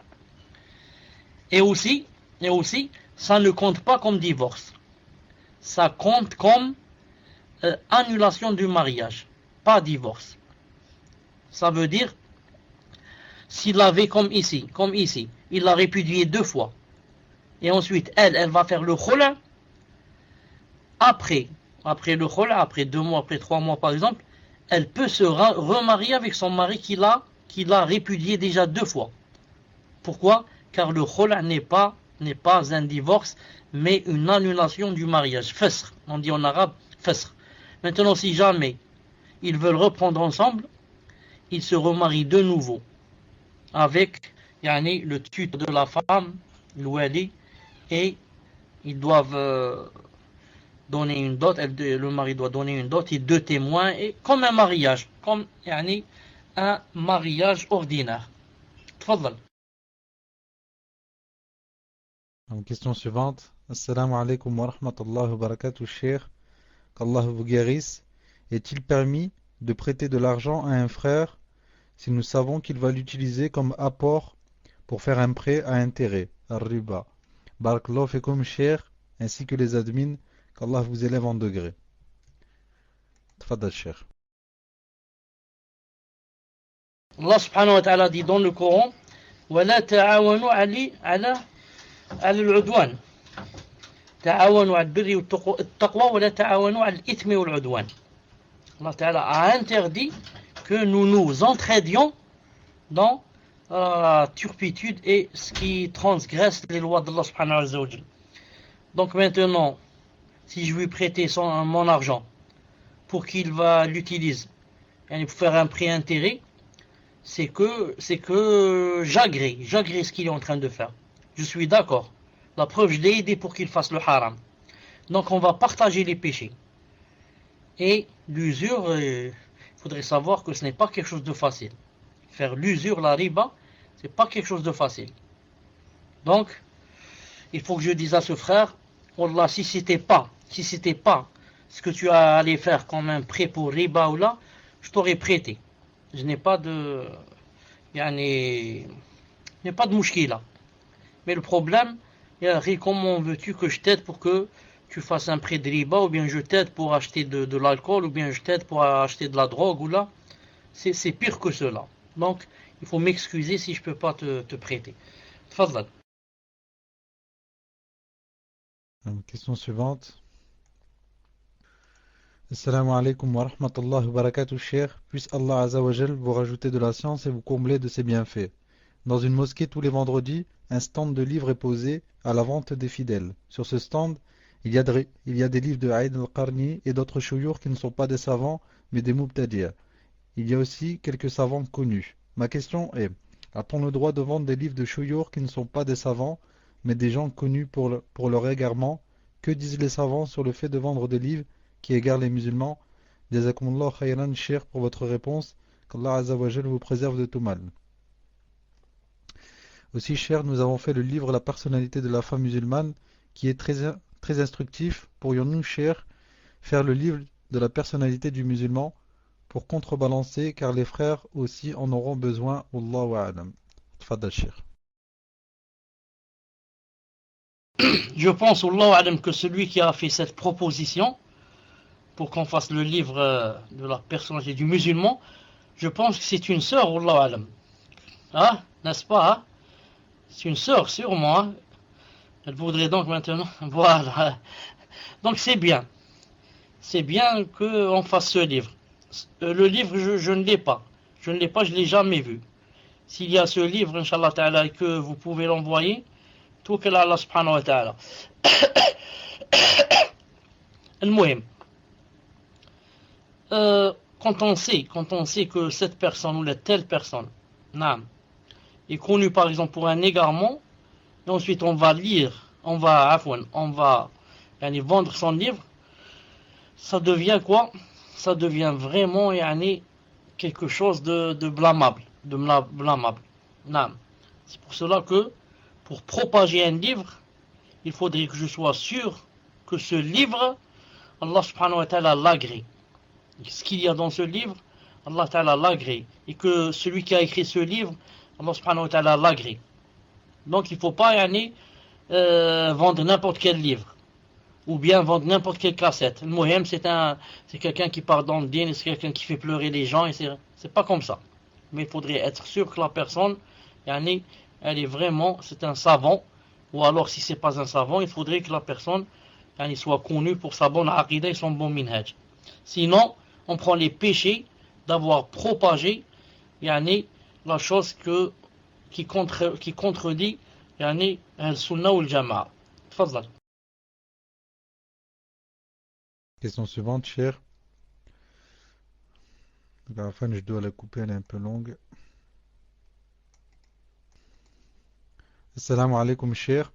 Speaker 1: Et aussi, ça ne compte pas comme divorce. Ça compte comme annulation du mariage, pas divorce. Ça veut dire, s'il l'avait comme ici, il l'a répudié 2 fois. Et ensuite, elle va faire le khula. Après le khula, après 2 mois, après 3 mois par exemple, elle peut se remarier avec son mari qui l'a répudié déjà 2 fois. Pourquoi? Car le khula n'est pas un divorce, mais une annulation du mariage. Fasr, on dit en arabe, fasr. Maintenant, si jamais ils veulent reprendre ensemble, ils se remarient de nouveau avec le tuteur de la femme, l'ouali, et ils doivent donner une dot, le mari doit donner une dot et 2 témoins, et comme un mariage, comme يعني, un mariage ordinaire. تفضل.
Speaker 2: Question suivante. Assalamu alaikum wa rahmatullahi wa barakatuh, cher. Qu'Allah vous guérisse. Est-il permis de prêter de l'argent à un frère si nous savons qu'il va l'utiliser comme apport pour faire un prêt à intérêt, ar-riba? Barakallahu fikum, cher, ainsi que les admins, qu'Allah vous élève en degré. Tfadal, cher.
Speaker 1: Allah subhanahu wa ta'ala dit dans le Coran ولا تعاونوا على العدوان تعاونوا على البر والتقوى ولا تعاونوا على الإثم والعدوان. Allah ta'ala a interdit que nous nous entraidions dans la turpitude et ce qui transgresse les lois d'Allah subhanahu wa ta'ala. Donc maintenant, si je lui prêter mon argent pour qu'il va l'utiliser pour faire un prêt intérêt, c'est que j'agrée ce qu'il est en train de faire. Je suis d'accord. La preuve, je l'ai aidé pour qu'il fasse le haram. Donc on va partager les péchés. Et l'usure, il faudrait savoir que ce n'est pas quelque chose de facile. Faire l'usure, la riba, c'est pas quelque chose de facile. Donc, il faut que je dise à ce frère, Wallah, si c'était pas ce que tu as allé faire comme un prêt pour riba ou là, je t'aurais prêté. Je n'ai pas de mouchkila. Mais le problème, comment veux-tu que je t'aide pour que tu fasses un prêt de riba, ou bien je t'aide pour acheter de l'alcool, ou bien je t'aide pour acheter de la drogue, ou là, c'est pire que cela. Donc, il faut m'excuser si je ne peux pas te prêter. Tfadlal.
Speaker 2: Question suivante. Assalamu alaikum wa rahmatullahi wa barakatuh, cher. Puisse Allah Azza wa Jal vous rajouter de la science et vous combler de ses bienfaits. Dans une mosquée tous les vendredis, un stand de livres est posé à la vente des fidèles. Sur ce stand, il y a des livres de Aïd al-Qarni et d'autres chouyours qui ne sont pas des savants, mais des mubtadi'a. Il y a aussi quelques savants connus. Ma question est, a-t-on le droit de vendre des livres de chouyours qui ne sont pas des savants, mais des gens connus pour leur égarement? Que disent les savants sur le fait de vendre des livres qui égarent les musulmans? Jazakumullah khayran, cher, pour votre réponse. Qu'Allah Azza wa Jal vous préserve de tout mal. Aussi, cher, nous avons fait le livre La personnalité de la femme musulmane, qui est très instructif. Pourrions-nous, cher, faire le livre de la personnalité du musulman pour contrebalancer, car les frères aussi en auront besoin. Wallahu a'lam. Tfadal, cher.
Speaker 1: Je pense, Wallahu a'lam, que celui qui a fait cette proposition pour qu'on fasse le livre de la personnalité du musulman, je pense que c'est une sœur, Wallahu a'lam. Ah, n'est-ce pas? Hein? C'est une sœur, sûrement. Hein? Elle voudrait donc maintenant... Voilà. Donc c'est bien. C'est bien qu'on fasse ce livre. Le livre, je ne l'ai pas. Je ne l'ai jamais vu. S'il y a ce livre, Inch'Allah Ta'ala, que vous pouvez l'envoyer, tout que Allah subhanahu wa ta'ala. Al-Muhim. Quand on sait que cette personne ou telle personne est connue par exemple pour un égarement, et ensuite on va vendre son livre, ça devient quoi? Ça devient vraiment quelque chose de blâmable. C'est pour cela que pour propager un livre, il faudrait que je sois sûr que ce livre, Allah subhanahu wa ta'ala l'agrée. Ce qu'il y a dans ce livre, Allah ta'ala l'agrée. Et que celui qui a écrit ce livre, Allah subhanahu wa ta'ala l'agrée. Donc il ne faut pas vendre n'importe quel livre. Ou bien vendre n'importe quelle cassette. Le Mohem, c'est quelqu'un qui part dans le din, c'est quelqu'un qui fait pleurer les gens, et c'est pas comme ça. Mais il faudrait être sûr que la personne, elle est vraiment, c'est un savant, ou alors si c'est pas un savant, il faudrait que la personne soit connue pour sa bonne aqida et son bon minhaj. Sinon, on prend les péchés d'avoir propagé la chose qui contredit al-sunnah ou al-jama'a. Tfadlal.
Speaker 2: Question suivante, cher. À la fin, je dois la couper, elle est un peu longue. Assalamu alaikum, cher.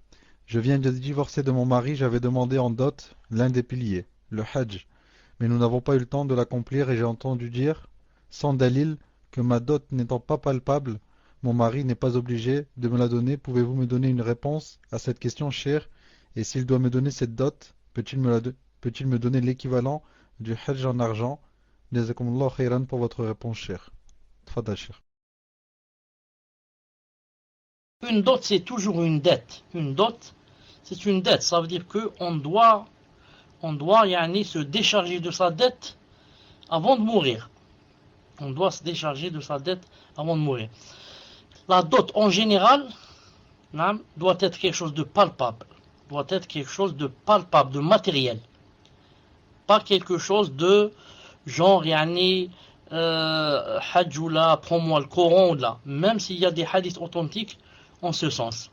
Speaker 2: Je viens de divorcer de mon mari, j'avais demandé en dot l'un des piliers, le Hajj, mais nous n'avons pas eu le temps de l'accomplir et j'ai entendu dire, sans dalil, que ma dot n'étant pas palpable, mon mari n'est pas obligé de me la donner. Pouvez-vous me donner une réponse à cette question, cher? Et s'il doit me donner cette dot, peut-il me donner l'équivalent du Hajj en argent? Jazakumullah khairan pour votre réponse, cher. Tfadal, cher.
Speaker 1: Une dot, c'est toujours une dette. Une dot, c'est une dette. Ça veut dire qu'on doit, yani, se décharger de sa dette avant de mourir. On doit se décharger de sa dette avant de mourir. La dot, en général, doit être quelque chose de palpable. Doit être quelque chose de palpable, de matériel. Pas quelque chose de genre, yani, Hajj ou là, prends-moi le Coran ou là. Même s'il y a des hadiths authentiques en ce sens.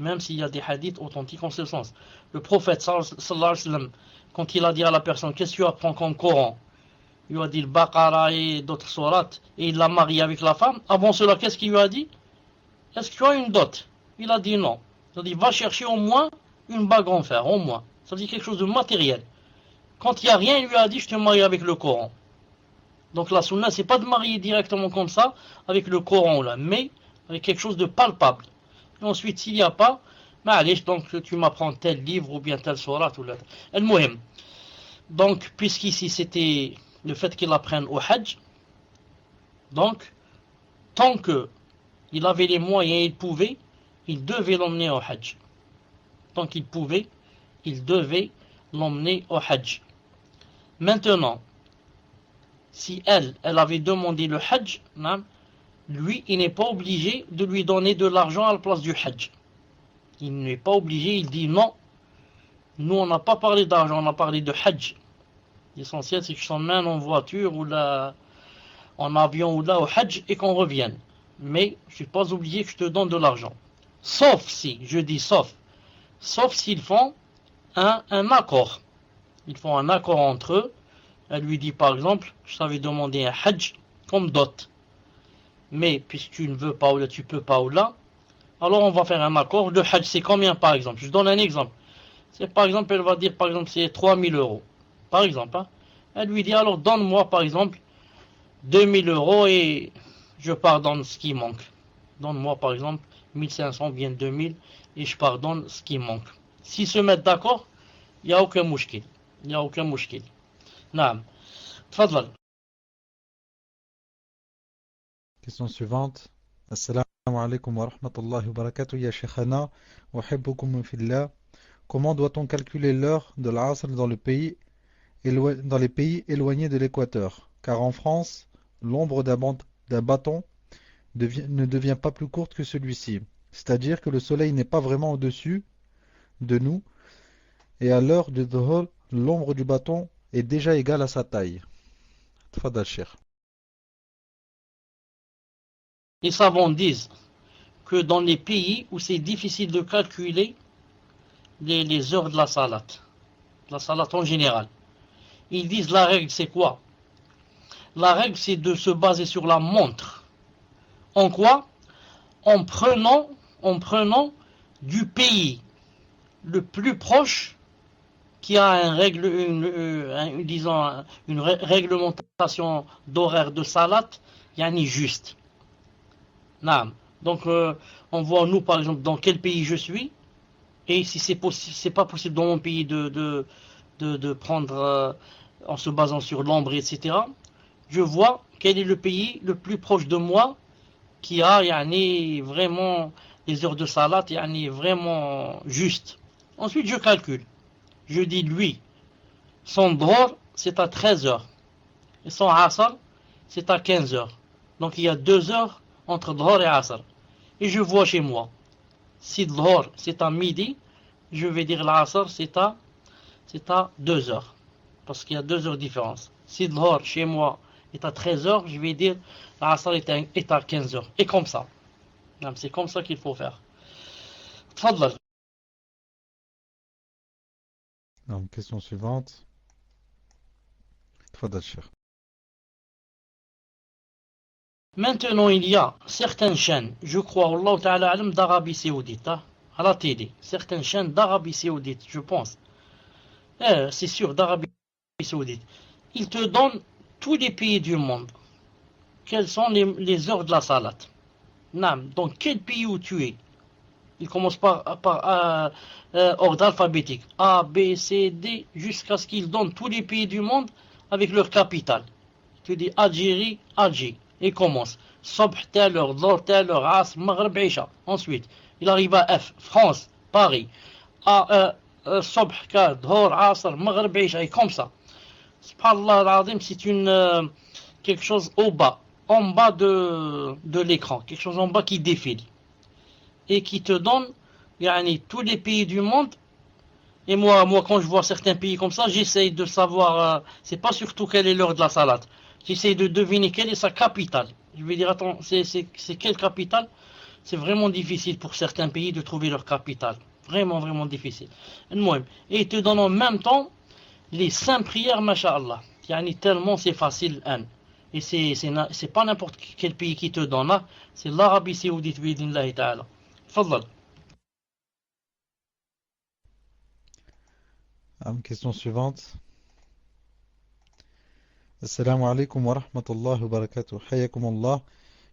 Speaker 1: Même s'il y a des hadiths authentiques en ce sens. Le prophète, sallallahu alayhi wa sallam, quand il a dit à la personne, qu'est-ce que tu apprends comme Coran? Il lui a dit le Baqara et d'autres sourates, et il l'a marié avec la femme. Avant cela, qu'est-ce qu'il lui a dit? Est-ce que tu as une dot? Il a dit non. Il a dit, va chercher au moins une bague en fer, au moins. Ça veut dire quelque chose de matériel. Quand il n'y a rien, il lui a dit, je te marie avec le Coran. Donc la sunna, c'est pas de marier directement comme ça, avec le Coran là, mais avec quelque chose de palpable. Et ensuite, s'il n'y a pas, allez, donc tu m'apprends tel livre ou bien tel sourate ou là. El-Muhim. Donc, puisqu'ici c'était le fait qu'il apprenne au Hajj, donc, tant qu'il avait les moyens et il pouvait, il devait l'emmener au Hajj. Tant qu'il pouvait, il devait l'emmener au Hajj. Maintenant, si elle avait demandé le Hajj, lui, il n'est pas obligé de lui donner de l'argent à la place du Hajj. Il n'est pas obligé, il dit non. Nous, on n'a pas parlé d'argent, on a parlé de Hajj. L'essentiel, c'est que je s'emmène en voiture ou là, en avion ou là au Hajj et qu'on revienne. Mais je ne suis pas obligé que je te donne de l'argent. Sauf si, je dis sauf s'ils font un accord. Ils font un accord entre eux. Elle lui dit par exemple, je t'avais demandé un Hajj comme dot. Mais puisque tu ne veux pas ou là, tu peux pas ou là, alors on va faire un accord. Le Hajj, c'est combien par exemple? Je donne un exemple. C'est par exemple, elle va dire par exemple, c'est 3000 euros. Par exemple, hein. Elle lui dit alors donne-moi par exemple 2000 euros et je pardonne ce qui manque. Donne-moi par exemple 1500 bien 2000 et je pardonne ce qui manque. S'ils se mettent d'accord, il n'y a aucun mouchkil. Il n'y a aucun mouchkil. Naam. Tfadlal.
Speaker 2: Question suivante. Assalamu alaikum wa rahmatullahi wa barakatuh. Ya Sheikhana, wa hibbukum fillah. Comment doit-on calculer l'heure de l'Asr dans les pays éloignés de l'équateur? Car en France, l'ombre d'un bâton ne devient pas plus courte que celui-ci. C'est-à-dire que le soleil n'est pas vraiment au-dessus de nous, et à l'heure de Dhuhr, l'ombre du bâton est déjà égale à sa taille. Tfadal, Cheikh.
Speaker 1: Les savants disent que dans les pays où c'est difficile de calculer les heures de la salat en général, ils disent la règle c'est quoi? La règle c'est de se baser sur la montre. En quoi? En prenant du pays le plus proche qui a une réglementation d'horaire de salat, yani juste. Donc on voit nous par exemple dans quel pays je suis, et si c'est pas possible dans mon pays de prendre en se basant sur l'ombre, etc. Je vois quel est le pays le plus proche de moi qui a yani, vraiment les heures de salat yani, vraiment juste. Ensuite je calcule. Je dis lui, son dhuhr c'est à 13 heures et son asr c'est à 15 heures. Donc il y a 2 heures entre dhuhr et asr. Et je vois chez moi. Si dhuhr c'est à midi, je vais dire l'asr c'est à 2 heures. Parce qu'il y a 2 heures de différence. Si dhuhr chez moi est à 13 heures, je vais dire l'asr est à 15 heures. Et comme ça. C'est comme ça qu'il faut faire. Tfadlal.
Speaker 2: Question suivante. Tfadal, Cheikh.
Speaker 1: Maintenant, il y a certaines chaînes, je crois, Allah Ta'ala Alam, d'Arabie Saoudite, à la télé, certaines chaînes d'Arabie Saoudite, je pense. C'est sûr, d'Arabie Saoudite. Ils te donnent tous les pays du monde. Quelles sont les heures de la salat? Nam, dans quel pays où tu es? Il commence par ordre alphabétique. A, B, C, D, jusqu'à ce qu'ils donnent tous les pays du monde avec leur capitale. Tu dis Algérie, Alger. Et commence. Sobh, telle heure, Dhor, telle heure, Asr, Maghreb, Isha. Ensuite, il arrive à F, France, Paris. Sobh, Dhor, Asr, Maghreb, Isha. Et comme ça. Subhanallah al-Azim, c'est quelque chose au bas, en bas de l'écran. Quelque chose en bas qui défile. Et qui te donne tous les pays du monde. Et moi, quand je vois certains pays comme ça, j'essaye de savoir, c'est pas surtout quelle est l'heure de la salade. J'essaye de deviner quelle est sa capitale. Je vais dire, attends, c'est quelle capitale? C'est vraiment difficile pour certains pays de trouver leur capitale. Vraiment, vraiment difficile. Et ils te donnent en même temps les 5 prières, masha'Allah. Tellement c'est facile, hein. Et c'est pas n'importe quel pays qui te donne là, c'est l'Arabie Saoudite, bi'idhnillahi ta'ala. Fadlal.
Speaker 2: Question suivante. Assalamu alaikum wa rahmatullahi wa barakatuh. Hayyakum Allah.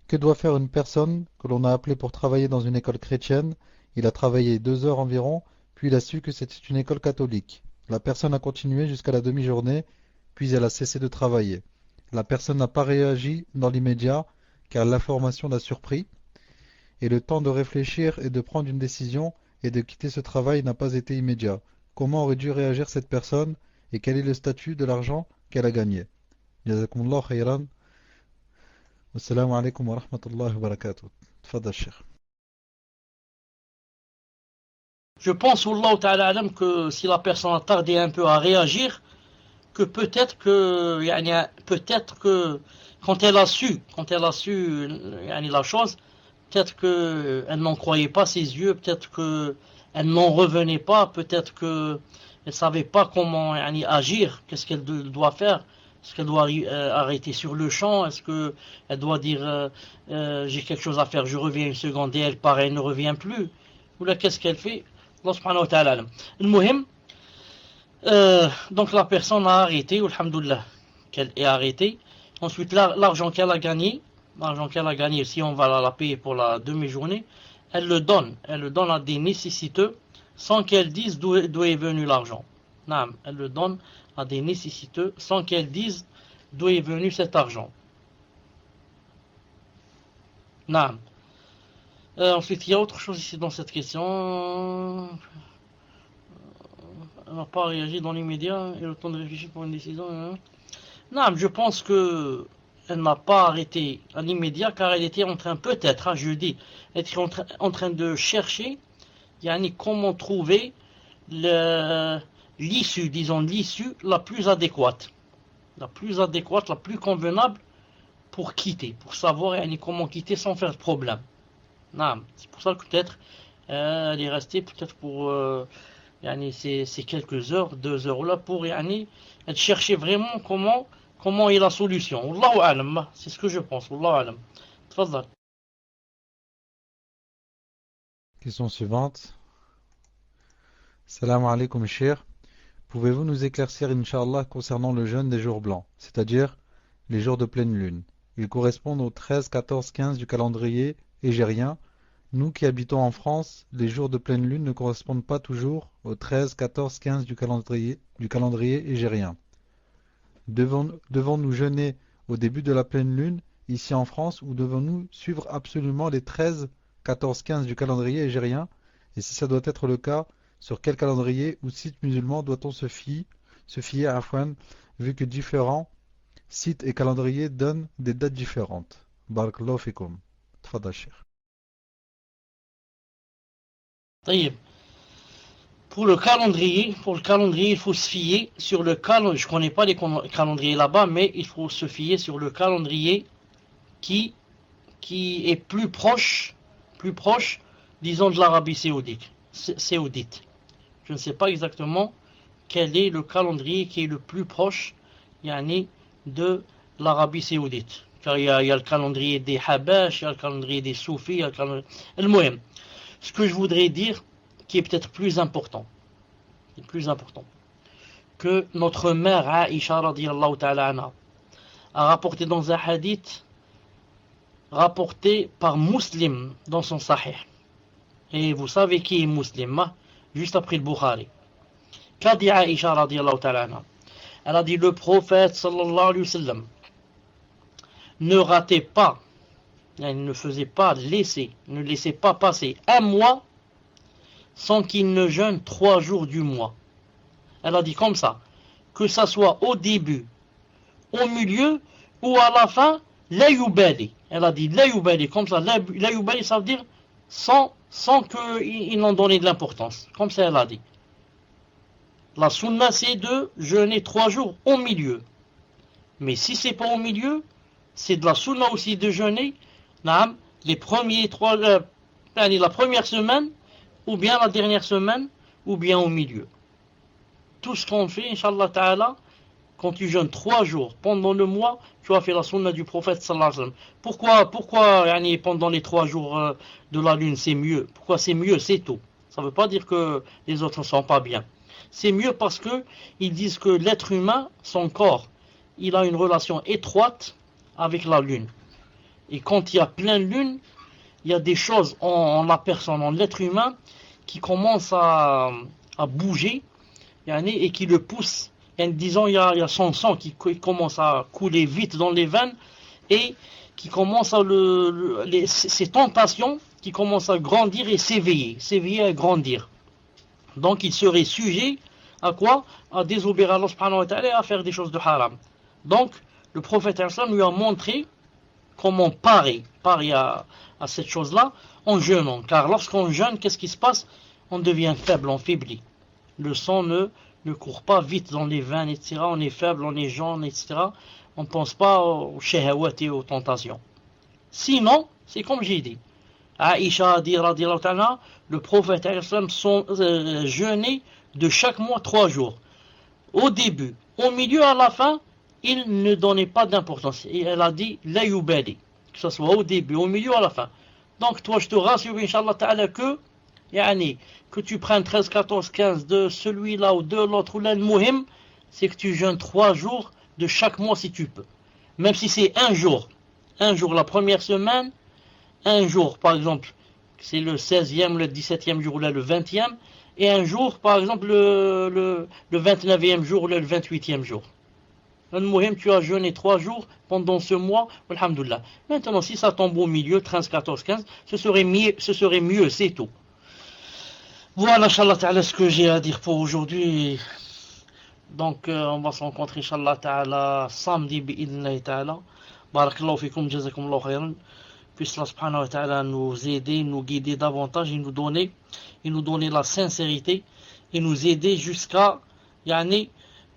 Speaker 2: Que doit faire une personne que l'on a appelée pour travailler dans une école chrétienne? Il a travaillé 2 heures environ, puis il a su que c'était une école catholique. La personne a continué jusqu'à la demi-journée, puis elle a cessé de travailler. La personne n'a pas réagi dans l'immédiat, car l'information l'a surpris, et le temps de réfléchir et de prendre une décision et de quitter ce travail n'a pas été immédiat. Comment aurait dû réagir cette personne et quel est le statut de l'argent qu'elle a gagné? Jazakumullah khayran. Assalamu alaikum wa rahmatullahi wa barakatuh. Tfadal Cheikh.
Speaker 1: Je pense, Wallahu ta'ala alam, que si la personne a tardé un peu à réagir, que peut-être que quand elle a su la chose, peut-être qu'elle n'en croyait pas ses yeux, peut-être qu'elle n'en revenait pas, peut-être qu'elle ne savait pas comment agir, qu'est-ce qu'elle doit faire. Est-ce qu'elle doit arrêter sur le champ? Est-ce qu'elle doit dire j'ai quelque chose à faire, je reviens une seconde et elle part et elle ne revient plus? Ou là, qu'est-ce qu'elle fait? Allah subhanahu wa ta'ala. Al-Muhim, donc la personne a arrêté, alhamdoulilah, qu'elle est arrêtée. Ensuite, l'argent qu'elle a gagné, si on va la payer pour la demi-journée, elle le donne à des nécessiteux sans qu'elle dise d'où est venu l'argent. Elle le donne à des nécessiteux sans qu'elle dise d'où est venu cet argent. Ensuite, il y a autre chose ici dans cette question. Elle n'a pas réagi dans l'immédiat et le temps de réfléchir pour une décision. Je pense que elle n'a pas arrêté à l'immédiat car elle était en train, peut-être, elle était en train de chercher comment trouver l'issue la plus adéquate, la plus convenable pour quitter, pour savoir comment quitter sans faire de problème. C'est pour ça que peut-être elle est restée peut-être pour ces quelques heures, 2 heures là pour elle cherchait vraiment comment est la solution. Wallahu alam, c'est ce que je pense. Wallahu alam. Tfadal.
Speaker 2: Question suivante. Salam alaikum Cheikh. Pouvez-vous nous éclaircir, Inch'Allah, concernant le jeûne des jours blancs, c'est-à-dire les jours de pleine lune? Ils correspondent aux 13, 14, 15 du calendrier hégérien. Nous qui habitons en France, les jours de pleine lune ne correspondent pas toujours aux 13, 14, 15 du calendrier hégérien. Devons-nous jeûner au début de la pleine lune, ici en France, ou devons-nous suivre absolument les 13, 14, 15 du calendrier hégérien? Et si ça doit être le cas, sur quel calendrier ou site musulman doit-on se fier à Afwan, vu que différents sites et calendriers donnent des dates différentes? Barakallahu fikum. Tfadal Cheikh.
Speaker 1: Pour le calendrier, il faut se fier sur le calendrier. Je ne connais pas les calendriers là-bas, mais il faut se fier sur le calendrier qui est plus proche, disons, de l'Arabie saoudite. Je ne sais pas exactement quel est le calendrier qui est le plus proche de l'Arabie saoudite. Car il y a le calendrier des Habash, il y a le calendrier des Soufis, il y a le calendrier... Ce que je voudrais dire, qui est peut-être plus important, que notre mère Aïcha radiyallahu ta'ala anha a rapporté dans un hadith rapporté par Muslim dans son Sahih. Et vous savez qui est Muslim, hein? Juste après le Bukhari. Qu'a dit Aïcha radiyallahu ta'ala anha? Elle a dit, le prophète sallallahu alayhi wa sallam ne ratait pas, il ne faisait pas ne laissait pas passer un mois sans qu'il ne jeûne 3 jours du mois. Elle a dit comme ça, que ça soit au début, au milieu ou à la fin, la yubali. Elle a dit la yubali, comme ça, la yubali, ça veut dire sans qu'il n'en donnait de l'importance. Comme ça, elle a dit. La sunna, c'est de jeûner 3 jours au milieu. Mais si c'est pas au milieu, c'est de la sunna aussi de jeûner la première semaine, ou bien la dernière semaine, ou bien au milieu. Tout ce qu'on fait, Inch'Allah Ta'ala, quand tu jeûnes 3 jours pendant le mois, tu as fait la sunna du prophète sallallahu alayhi wa sallam. Pourquoi pendant les 3 jours de la lune c'est mieux? Pourquoi c'est mieux? C'est tout. Ça ne veut pas dire que les autres ne sont pas bien. C'est mieux parce que ils disent que l'être humain, son corps, il a une relation étroite avec la lune. Et quand il y a pleine lune, il y a des choses en la personne, en l'être humain, qui commencent à bouger et qui le poussent. Disons, il y a son sang qui commence à couler vite dans les veines et qui commence à ces tentations qui commencent à grandir et s'éveiller et grandir. Donc il serait sujet à quoi? À désobéir à Allah subhanahu wa ta'ala et à faire des choses de haram. Donc le prophète lui a montré comment parer à cette chose-là en jeûnant. Car lorsqu'on jeûne, qu'est-ce qui se passe? On devient faible, on faiblit. Le sang ne court pas vite dans les veines, etc. On est faible, on est jaune, etc. On ne pense pas aux shahawat et aux tentations. Sinon, c'est comme j'ai dit. Aïcha a dit, radiyallahu ta'ala, le prophète jeûnait de chaque mois 3 jours. Au début, au milieu, à la fin, il ne donnait pas d'importance. Et elle a dit, la yubali, que ce soit au début, au milieu, à la fin. Donc toi, je te rassure, Inch'Allah ta'ala, que tu prennes 13, 14, 15 de celui-là ou de l'autre, ou le muhim, c'est que tu jeûnes 3 jours de chaque mois si tu peux. Même si c'est un jour la première semaine, un jour, par exemple, c'est le 16e, le 17e jour, ou là, le 20e, et un jour, par exemple, le 29e jour, ou là, le 28e jour. Le muhim, tu as jeûné 3 jours pendant ce mois, alhamdoulilah. Maintenant, si ça tombe au milieu, 13, 14, 15, ce serait mieux, c'est tout. Voilà, Inch'Allah Ta'ala, ce que j'ai à dire pour aujourd'hui. Donc, on va se rencontrer, Inch'Allah Ta'ala, samedi, bi'idhnillahi Ta'ala. Barakallahu fikum, jazakumullahu khayran. Puisse Allah subhanahu wa ta'ala nous aider, nous guider davantage et nous donner la sincérité et nous aider jusqu'à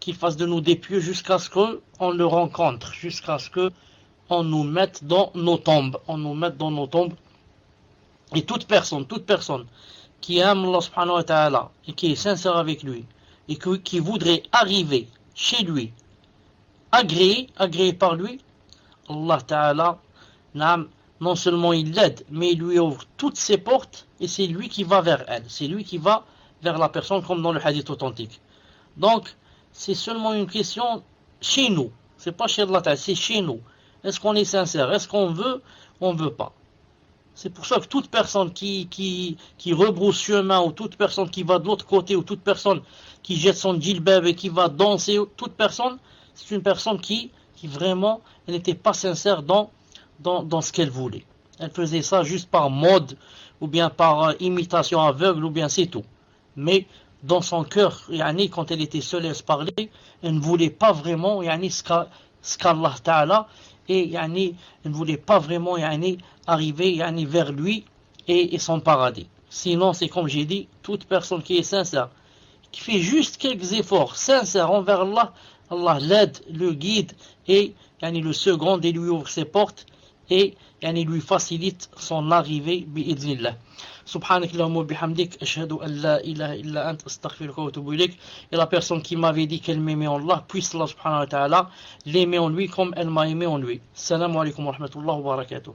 Speaker 1: qu'il fasse de nous des pieux jusqu'à ce qu'on le rencontre, jusqu'à ce qu'on nous mette dans nos tombes. Et toute personne qui aime Allah subhanahu wa ta'ala et qui est sincère avec lui et qui voudrait arriver chez lui, agréé par lui, Allah ta'ala, non seulement il l'aide, mais il lui ouvre toutes ses portes et c'est lui qui va vers elle, c'est lui qui va vers la personne comme dans le hadith authentique. Donc, c'est seulement une question chez nous, c'est pas chez Allah, c'est chez nous. Est-ce qu'on est sincère? Est-ce qu'on veut? On veut pas. C'est pour ça que toute personne qui rebrousse chemin, ou toute personne qui va de l'autre côté, ou toute personne qui jette son djilbab et qui va danser, toute personne, c'est une personne qui vraiment, elle n'était pas sincère dans ce qu'elle voulait. Elle faisait ça juste par mode, ou bien par imitation aveugle, ou bien c'est tout. Mais dans son cœur, quand elle était seule à se parler, elle ne voulait pas vraiment ce qu'Allah Ta'ala, et elle ne voulait pas vraiment arriver vers lui et son paradis. Sinon, c'est comme j'ai dit, toute personne qui est sincère, qui fait juste quelques efforts sincères envers Allah, Allah l'aide, le guide et le seconde et lui ouvre ses portes et lui facilite son arrivée bi'idhnillah. Subhanak Allahumma bihamdik, ashhadu an la ilaha illa ant, astaghfiruka wa atubu ilayk. Et la personne qui m'avait dit qu'elle m'aimait en Allah, puisse Allah subhanahu wa ta'ala l'aimer en lui comme elle m'a aimé en lui. Assalamu alaikum wa rahmatullahi wa barakatuh.